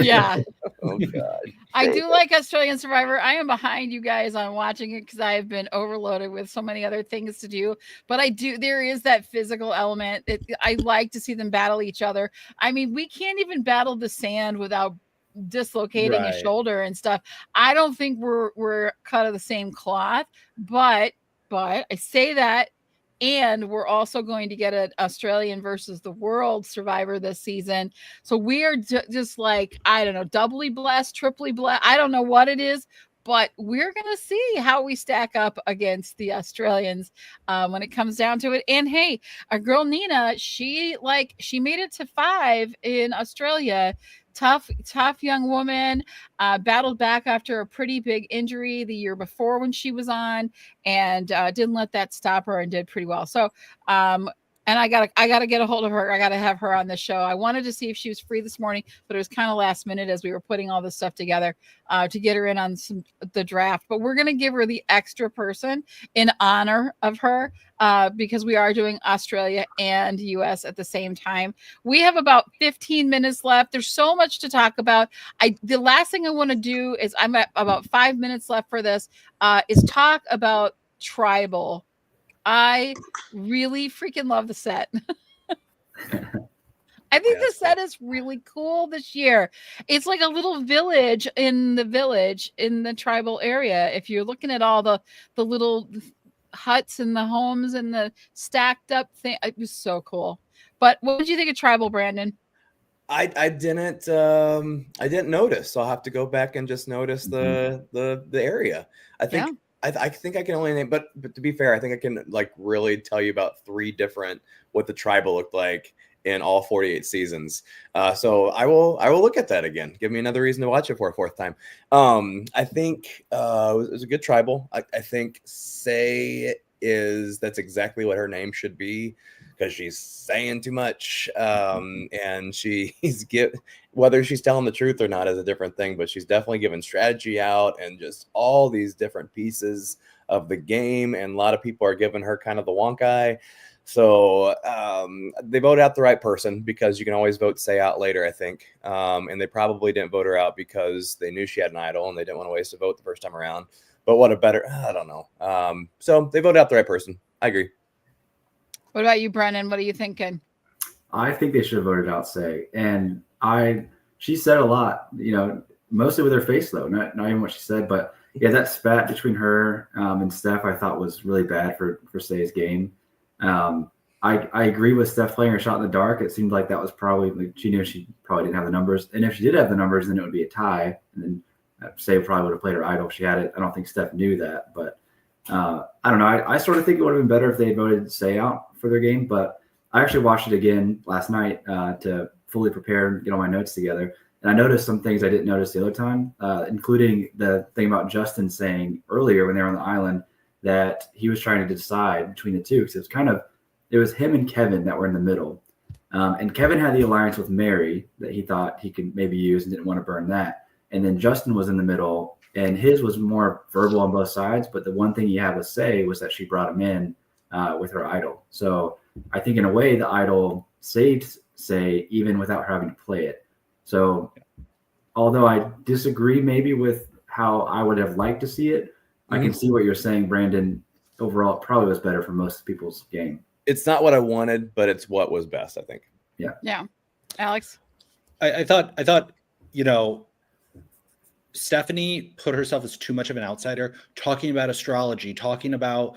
Yeah. Oh God. I do like Australian Survivor. I am behind you guys on watching it because I have been overloaded with so many other things to do. But there is that physical element. I like to see them battle each other. I mean, we can't even battle the sand without dislocating a shoulder and stuff. I don't think we're cut of the same cloth, but I say that. And we're also going to get an Australian versus the world Survivor this season. So we are just like, I don't know, doubly blessed, triply blessed. I don't know what it is, but we're going to see how we stack up against the Australians when it comes down to it. And hey, our girl Nina, she made it to 5 in Australia. Tough young woman, battled back after a pretty big injury the year before when she was on, and didn't let that stop her and did pretty well. So, and I gotta get a hold of her. I gotta have her on the show. I wanted to see if she was free this morning, but it was kind of last minute as we were putting all this stuff together to get her in on the draft. But we're gonna give her the extra person in honor of her because we are doing Australia and US at the same time. We have about 15 minutes left. There's so much to talk about. The last thing I want to do is I'm at about 5 minutes left for this is talk about tribal. I really freaking love the set. I think the set is really cool this year. It's like a little village in the tribal area. If you're looking at all the little huts and the homes and the stacked up thing, it was so cool. But what did you think of tribal, Brandon? I didn't notice. So I'll have to go back and just notice the area. I think. Yeah. I think I can only name, but to be fair, I think I can really tell you about 3 different what the tribal looked like in all 48 seasons. So I will look at that again. Give me another reason to watch it for a 4th time. I think it was a good tribal. I think that's exactly what her name should be, because she's saying too much. And whether she's telling the truth or not is a different thing, but she's definitely giving strategy out and just all these different pieces of the game. And a lot of people are giving her kind of the wonk eye. So they voted out the right person because you can always vote Say out later, I think. And they probably didn't vote her out because they knew she had an idol and they didn't want to waste a vote the first time around. But what a better, I don't know. So they voted out the right person. I agree. What about you, Brennan? What are you thinking? I think they should have voted out Say. And she said a lot, mostly with her face though, not even what she said, but yeah, that spat between her and Steph, I thought was really bad for Say's game. I agree with Steph playing her shot in the dark. It seemed like that was probably, like, she knew she probably didn't have the numbers. And if she did have the numbers, then it would be a tie. And then Say probably would have played her idol if she had it. I don't think Steph knew that, but I don't know. I sort of think it would have been better if they voted Say out for their game, but I actually watched it again last night to fully prepare and get all my notes together. And I noticed some things I didn't notice the other time, including the thing about Justin saying earlier when they were on the island that he was trying to decide between the two. Because it was him and Kevin that were in the middle. And Kevin had the alliance with Mary that he thought he could maybe use and didn't want to burn that. And then Justin was in the middle, and his was more verbal on both sides. But the one thing he had to say was that she brought him in with her idol. So I think in a way the idol saved Say even without her having to play it. So although I disagree maybe with how I would have liked to see it, I can see what you're saying, Brandon. Overall, it probably was better for most people's game. It's not what I wanted, but it's what was best, I think. Yeah. Alex? I thought, Stephanie put herself as too much of an outsider, talking about astrology, talking about,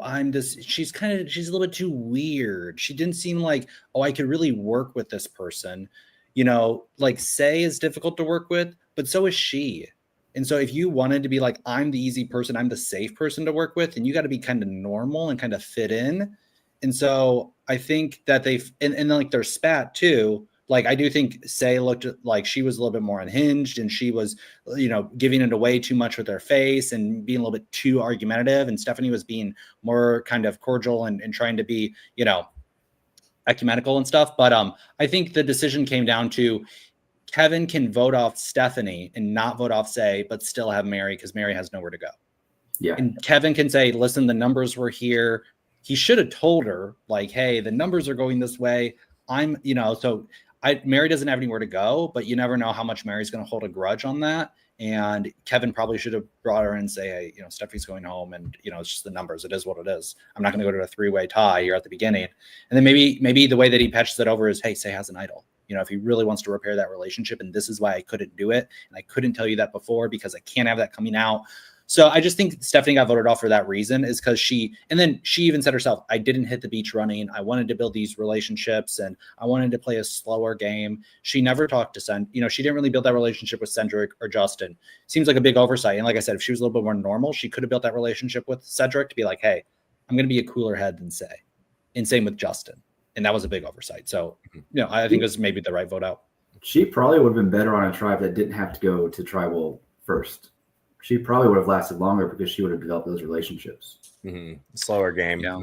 I'm this, she's a little bit too weird. She didn't seem like, I could really work with this person. Like Say is difficult to work with, but so is she. And so if you wanted to be like, I'm the easy person, I'm the safe person to work with, and you got to be kind of normal and kind of fit in. And so I think that and then like their spat too, like I do think Say looked like she was a little bit more unhinged, and she was, giving it away too much with her face and being a little bit too argumentative. And Stephanie was being more kind of cordial and trying to be, ecumenical and stuff. But I think the decision came down to Kevin can vote off Stephanie and not vote off Say, but still have Mary because Mary has nowhere to go. Yeah. And Kevin can say, listen, the numbers were here. He should have told her, like, hey, the numbers are going this way. Mary doesn't have anywhere to go, but you never know how much Mary's going to hold a grudge on that. And Kevin probably should have brought her in and say, hey, Stephanie's going home, and, it's just the numbers. It is what it is. I'm not going to go to a 3-way tie here at the beginning. And then maybe the way that he patches it over is, hey, Say has an idol. If he really wants to repair that relationship, and this is why I couldn't do it. And I couldn't tell you that before because I can't have that coming out. So I just think Stephanie got voted off for that reason, is because she even said herself, I didn't hit the beach running. I wanted to build these relationships and I wanted to play a slower game. She never talked to she didn't really build that relationship with Cedric or Justin. Seems like a big oversight. And like I said, if she was a little bit more normal, she could have built that relationship with Cedric to be like, hey, I'm going to be a cooler head than Say. And same with Justin. And that was a big oversight. So, I think it was maybe the right vote out. She probably would have been better on a tribe that didn't have to go to tribal first. She probably would have lasted longer because she would have developed those relationships. Slower game. Yeah.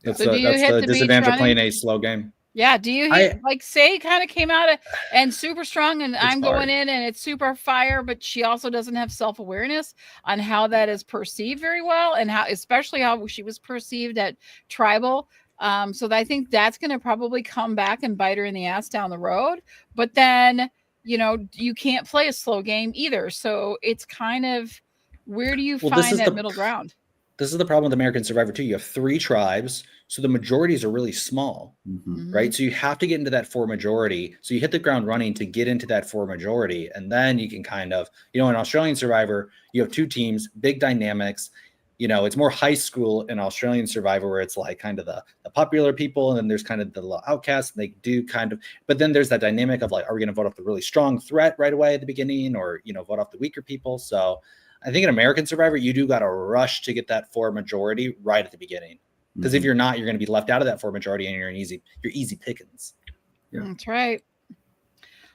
That's So the disadvantage of playing a slow game. Yeah. Do you hit, like Say kind of came out and super strong, and I'm going in and it's super fire, but she also doesn't have self-awareness on how that is perceived very well, and especially how she was perceived at tribal. So I think that's going to probably come back and bite her in the ass down the road. But then, you can't play a slow game either. So it's kind of, where do you find that middle ground? This is the problem with American Survivor too. You have 3 tribes, so the majorities are really small, right? So you have to get into that 4 majority. So you hit the ground running to get into that 4 majority, and then you can kind of, in Australian Survivor, you have 2 teams, big dynamics. It's more high school in Australian Survivor, where it's like kind of the popular people, and then there's kind of the little outcasts, and they do kind of, but then there's that dynamic of like, are we going to vote off the really strong threat right away at the beginning, or, vote off the weaker people? So I think in American Survivor, you do got to rush to get that 4 majority right at the beginning. Because if you're not, you're going to be left out of that 4 majority, and you're easy pickings. Yeah. That's right.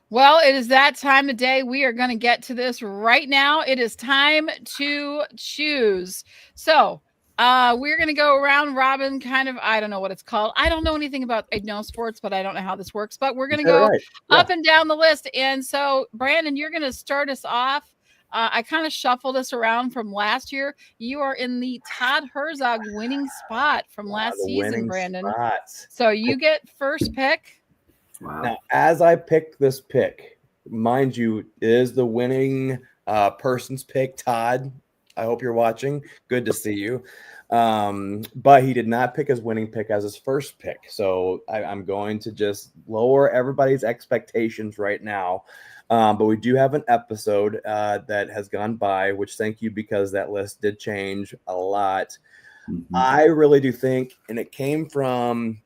Well, it is that time of day. We are going to get to this right now. It is time to choose. So we're going to go around robin, kind of, I don't know what it's called. I don't know anything about, I know sports, but I don't know how this works. But we're going to go up and down the list. And so, Brandon, you're going to start us off. I kind of shuffled us around from last year. You are in the Todd Herzog winning spot from last The season, winning Brandon. spots. So you get first pick. Wow. Now, as I pick this pick, mind you, is the winning person's pick, Todd. I hope you're watching. Good to see you. But he did not pick his winning pick as his first pick. So I'm going to just lower everybody's expectations right now. But we do have an episode that has gone by, which thank you, because that list did change a lot. Mm-hmm. I really do think, and it came from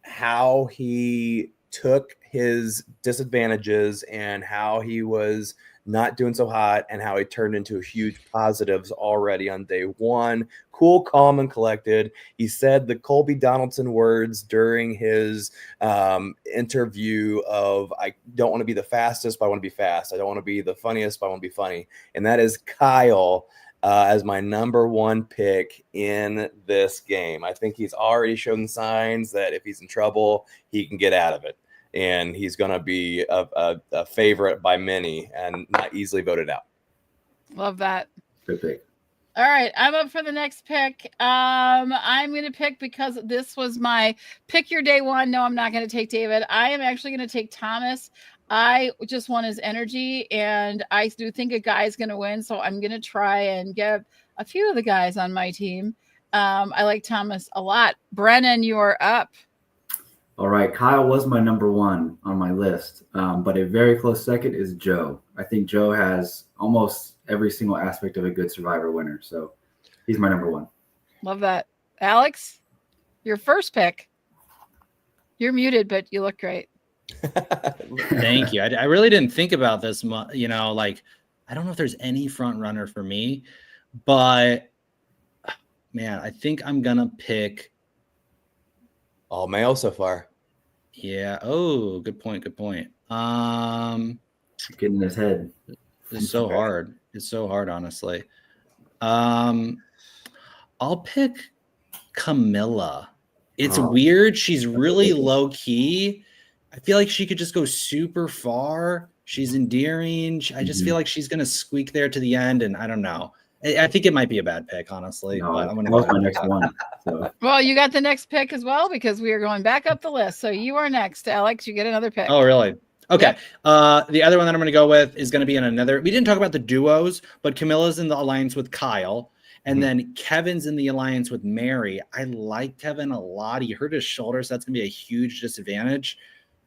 how he took his disadvantages and how he was not doing so hot and how he turned into huge positives already on day one. Cool, calm, and collected. He said the Colby Donaldson words during his interview of, I don't want to be the fastest, but I want to be fast. I don't want to be the funniest, but I want to be funny. And that is Kyle as my number one pick in this game. I think he's already shown signs that if he's in trouble, he can get out of it. And he's going to be a favorite by many and not easily voted out. Love that. Good pick. All right, I'm up for the next pick. I'm going to pick, because this was my pick your day one. No, I'm not going to take David. I am actually going to take Thomas. I just want his energy, and I do think a guy's going to win, so I'm going to try and get a few of the guys on my team. I like Thomas a lot. Brennan, you are up. All right, Kyle was my number one on my list, but a very close second is Joe. I think Joe has almost every single aspect of a good Survivor winner, so he's my number one. Love that. Alex, your first pick. You're muted, but you look great. Thank you. I really didn't think about this much. You know, like, I don't know if there's any front runner for me, but man, I think I'm gonna pick All male so far. Yeah. Oh, good point. Good point. Getting in his head. It's so hard. It's so hard, honestly. I'll pick Camilla. It's weird. She's really low key. I feel like she could just go super far. She's endearing. I just feel like she's gonna squeak there to the end, and I don't know. I think it might be a bad pick, honestly. No, but I'm gonna that was go my with next one. So. Well, you got the next pick as well, because we are going back up the list. So you are next, Alex. You get another pick. Oh, really? Okay. Yep. The other one that I'm going to go with is going to be in another. We didn't talk about the duos, but Camilla's in the alliance with Kyle, and then Kevin's in the alliance with Mary. I like Kevin a lot. He hurt his shoulder, so that's going to be a huge disadvantage.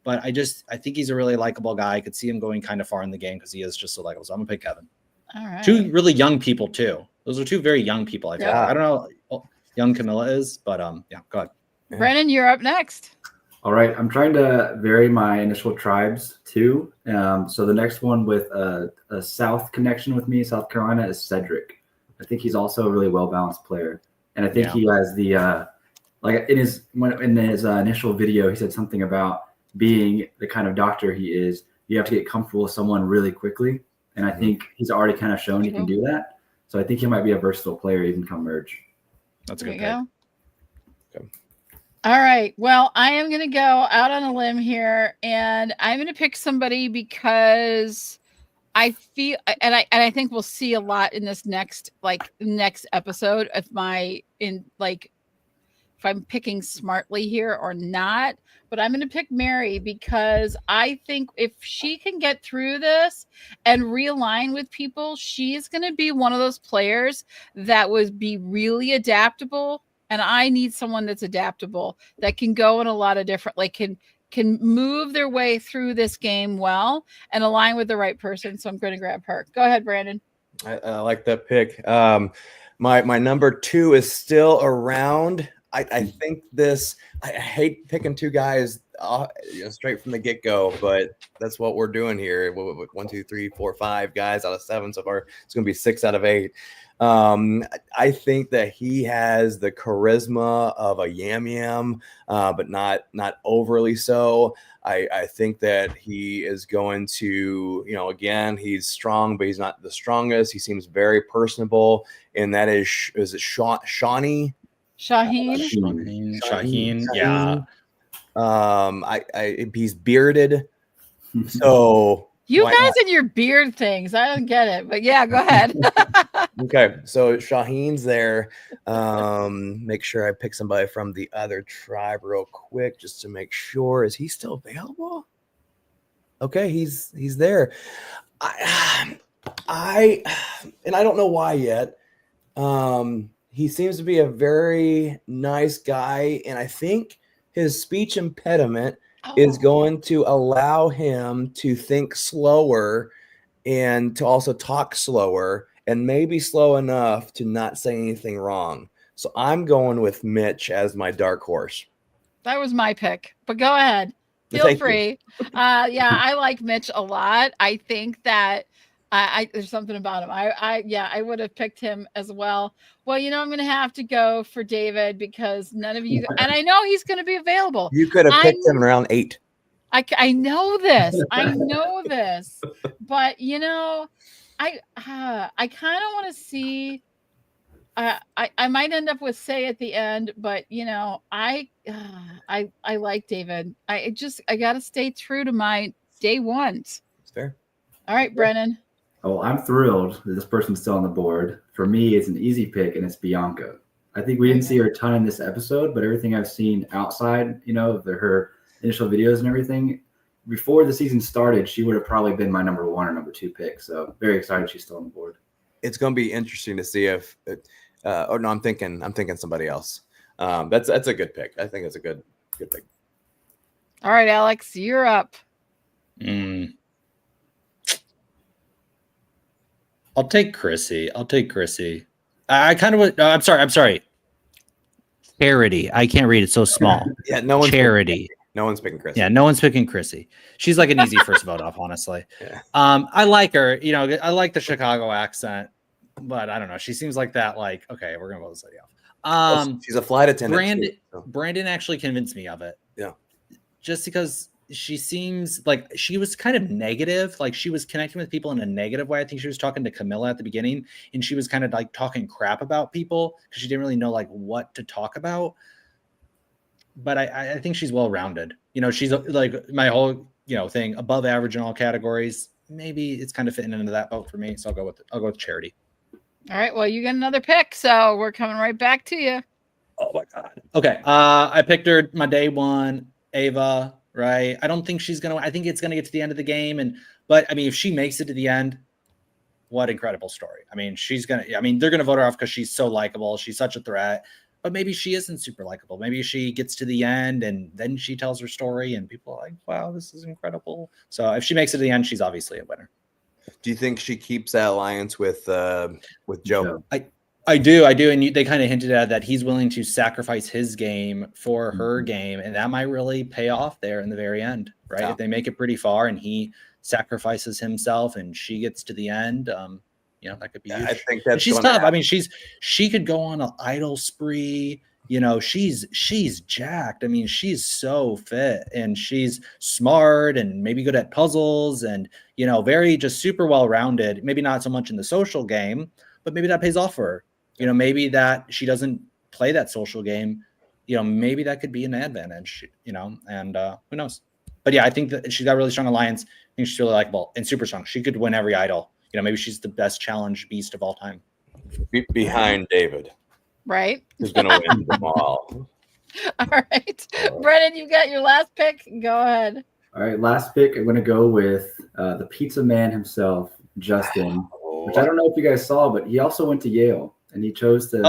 But I think he's a really likable guy. I could see him going kind of far in the game because he is just so likable. So I'm going to pick Kevin. All right. Two really young people too. Those are two very young people. I feel. Yeah. I don't know how young Camilla is, but yeah, go ahead. Brennan, you're up next. All right, I'm trying to vary my initial tribes too. So the next one with a South connection with me, South Carolina, is Cedric. I think he's also a really well-balanced player, and I think he has the like in his initial video, he said something about being the kind of doctor he is. You have to get comfortable with someone really quickly, and I think he's already kind of shown he can do that. So I think he might be a versatile player even come merge. That's a There good you pick. go. Okay. All right. Well, I am going to go out on a limb here, and I'm going to pick somebody because I feel, and I think we'll see a lot in this next episode if I'm picking smartly here or not. But I'm going to pick Mary because I think if she can get through this and realign with people, she's going to be one of those players that would be really adaptable. And I need someone that's adaptable, that can go in a lot of different, can move their way through this game well and align with the right person. So I'm going to grab her. Go ahead, Brandon. I like that pick. My number two is still around. I think this. I hate picking two guys straight from the get go, but that's what we're doing here. 1, 2, 3, 4, 5 guys out of 7 so far. It's going to be 6 out of 8. I think that he has the charisma of a yam, but not overly so. I think that he is going to, again, he's strong, but he's not the strongest. He seems very personable, and that is it Shaheen? Shaheen. Yeah. He's bearded, so You Why guys not? and your beard things. I don't get it. But yeah, go ahead. Okay, so Shaheen's there. Make sure I pick somebody from the other tribe real quick just to make sure. Is he still available? Okay, he's there. I and I don't know why yet. He seems to be a very nice guy, and I think his speech impediment is going to allow him to think slower and to also talk slower and maybe slow enough to not say anything wrong. So I'm going with Mitch as my dark horse. That was my pick, but go ahead. Feel Thank free. Yeah, I like Mitch a lot. I think that there's something about him. I would have picked him as well. Well, I'm going to have to go for David because none of you, and I know he's going to be available. You could have picked him in round 8. I know this. I know this. But I kind of want to see. I might end up with Say at the end, but I like David. I got to stay true to my day ones. It's fair. All right, Brennan. Oh, I'm thrilled that this person's still on the board. For me, it's an easy pick, and it's Bianca. I think we didn't see her a ton in this episode, but everything I've seen outside, of her initial videos and everything, before the season started, she would have probably been my number 1 or number 2 pick. So very excited she's still on the board. It's going to be interesting to see if. No, I'm thinking somebody else. That's a good pick. I think it's a good pick. All right, Alex, you're up. I'll take Chrissy. I kind of. I'm sorry. Charity. I can't read it. So small. Yeah, no one's Charity. No one's picking Chrissy. Yeah, no one's picking Chrissy. She's like an easy first vote off, honestly. Yeah. I like her. I like the Chicago accent, but I don't know. She seems like that. Like, okay, we're gonna vote this lady off. She's a flight attendant. Brandon actually convinced me of it. Yeah. Just because she seems like she was kind of negative, like she was connecting with people in a negative way. I think she was talking to Camilla at the beginning, and she was kind of like talking crap about people because she didn't really know like what to talk about. But I think she's well-rounded. She's like my whole, thing above average in all categories. Maybe it's kind of fitting into that boat for me. So I'll go with Charity. All right. Well, you get another pick. So we're coming right back to you. Oh my God. Okay. I picked her my day 1, Ava, right? I don't think she's going to, I think it's going to get to the end of the game. But I mean, if she makes it to the end, what incredible story. I mean, they're going to vote her off because she's so likable. She's such a threat. But maybe she isn't super likable. Maybe she gets to the end and then she tells her story and people are like, wow, this is incredible. So if she makes it to the end, she's obviously a winner. Do you think she keeps that alliance with Joe? I do. And they kind of hinted at that he's willing to sacrifice his game for her game. And that might really pay off there in the very end, right? Yeah. If they make it pretty far and he sacrifices himself and she gets to the end, that could be huge. I think that's she's tough. I mean, she could go on an idol spree. She's jacked. I mean, she's so fit and she's smart and maybe good at puzzles and, very just super well-rounded. Maybe not so much in the social game, but maybe that pays off for her. Maybe that she doesn't play that social game. Maybe that could be an advantage, and who knows? But yeah, I think that she's got a really strong alliance. I think she's really likable and super strong. She could win every idol. Maybe she's the best challenge beast of all time. Behind David. Right. Who's going to win them all. All right. Brennan, you got your last pick. Go ahead. All right. Last pick. I'm going to go with the pizza man himself, Justin, which I don't know if you guys saw, but he also went to Yale and he chose to. He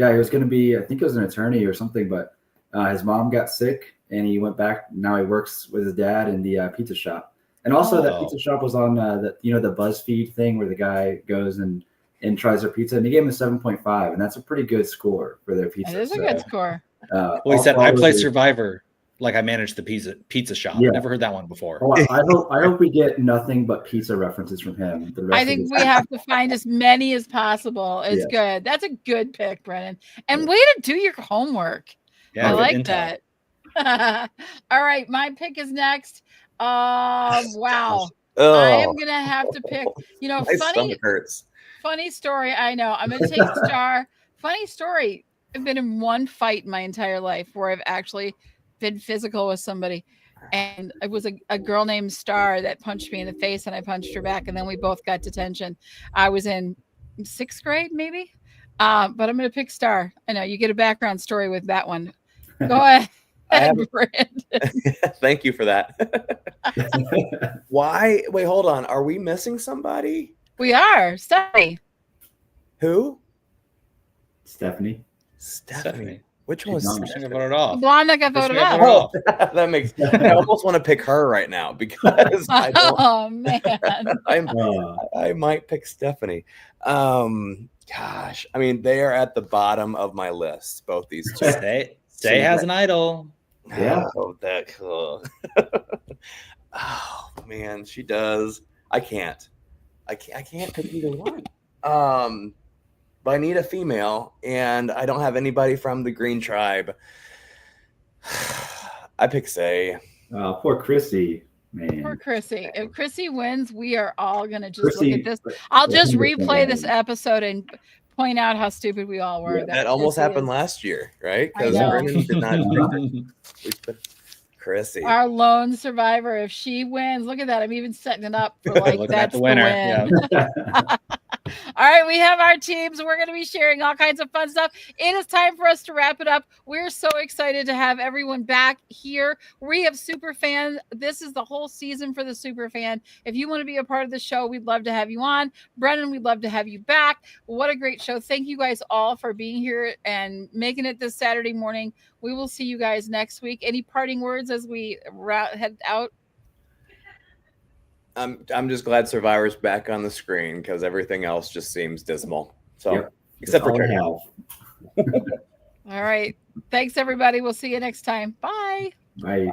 was going to be, I think it was an attorney or something, but his mom got sick and he went back. Now he works with his dad in the pizza shop. And also that pizza shop was on the BuzzFeed thing where the guy goes and tries their pizza, and he gave him a 7.5, and that's a pretty good score for their pizza. It is a good score. He said, "I play Survivor like I manage the pizza shop." Yeah. Never heard that one before. Well, I hope we get nothing but pizza references from him. I think we have to find as many as possible. It's good. That's a good pick, Brennan. And way to do your homework. Yeah, I like that. All right, my pick is next. Wow. I am gonna have to pick. Funny story. I know. I'm gonna take Star. Funny story. I've been in one fight my entire life where I've actually been physical with somebody, And it was a girl named Star that punched me in the face, and I punched her back, and then we both got detention. I was in 6th grade, maybe. But I'm going to pick Star. I know you get a background story with that one. Go ahead, Brandon. Thank you for that. Why? Wait, hold on. Are we missing somebody? We are. Stephanie. Who? Stephanie. Stephanie. Which one She's was not. Should have Stephanie? voted off. Blonde that got voted got off. voted Oh, that makes. I almost want to pick her right now because I don't. Oh man. I might pick Stephanie. Gosh, I mean, they are at the bottom of my list. Both these two. Say has an idol. Yeah. Oh, that cool. Oh man, she does. I can't pick either one. But I need a female, and I don't have anybody from the Green Tribe. I pick Say. Poor Chrissy, man. Poor Chrissy. If Chrissy wins, we are all gonna just Chrissy, look at this. I'll just 100% replay this right. episode and point out how stupid we all were. Yeah, That almost Chrissy happened is last year, right? I Because know. Brennan did not. Chrissy. our lone survivor. If she wins, look at that. I'm even setting it up for like Looking at that's the winner. win. Yeah. All right, we have our teams. We're going to be sharing all kinds of fun stuff. It is time for us to wrap it up. We're so excited to have everyone back here. We have super fan. This is the whole season for the super fan. If you want to be a part of the show, we'd love to have you on. Brennan, we'd love to have you back. What a great show. Thank you guys all for being here and making it this Saturday morning. We will see you guys next week. Any parting words as we head out? I'm just glad Survivor's back on the screen because everything else just seems dismal. So Yep. except for That's Turkey. all I have. All right. Thanks, everybody. We'll see you next time. Bye. Bye.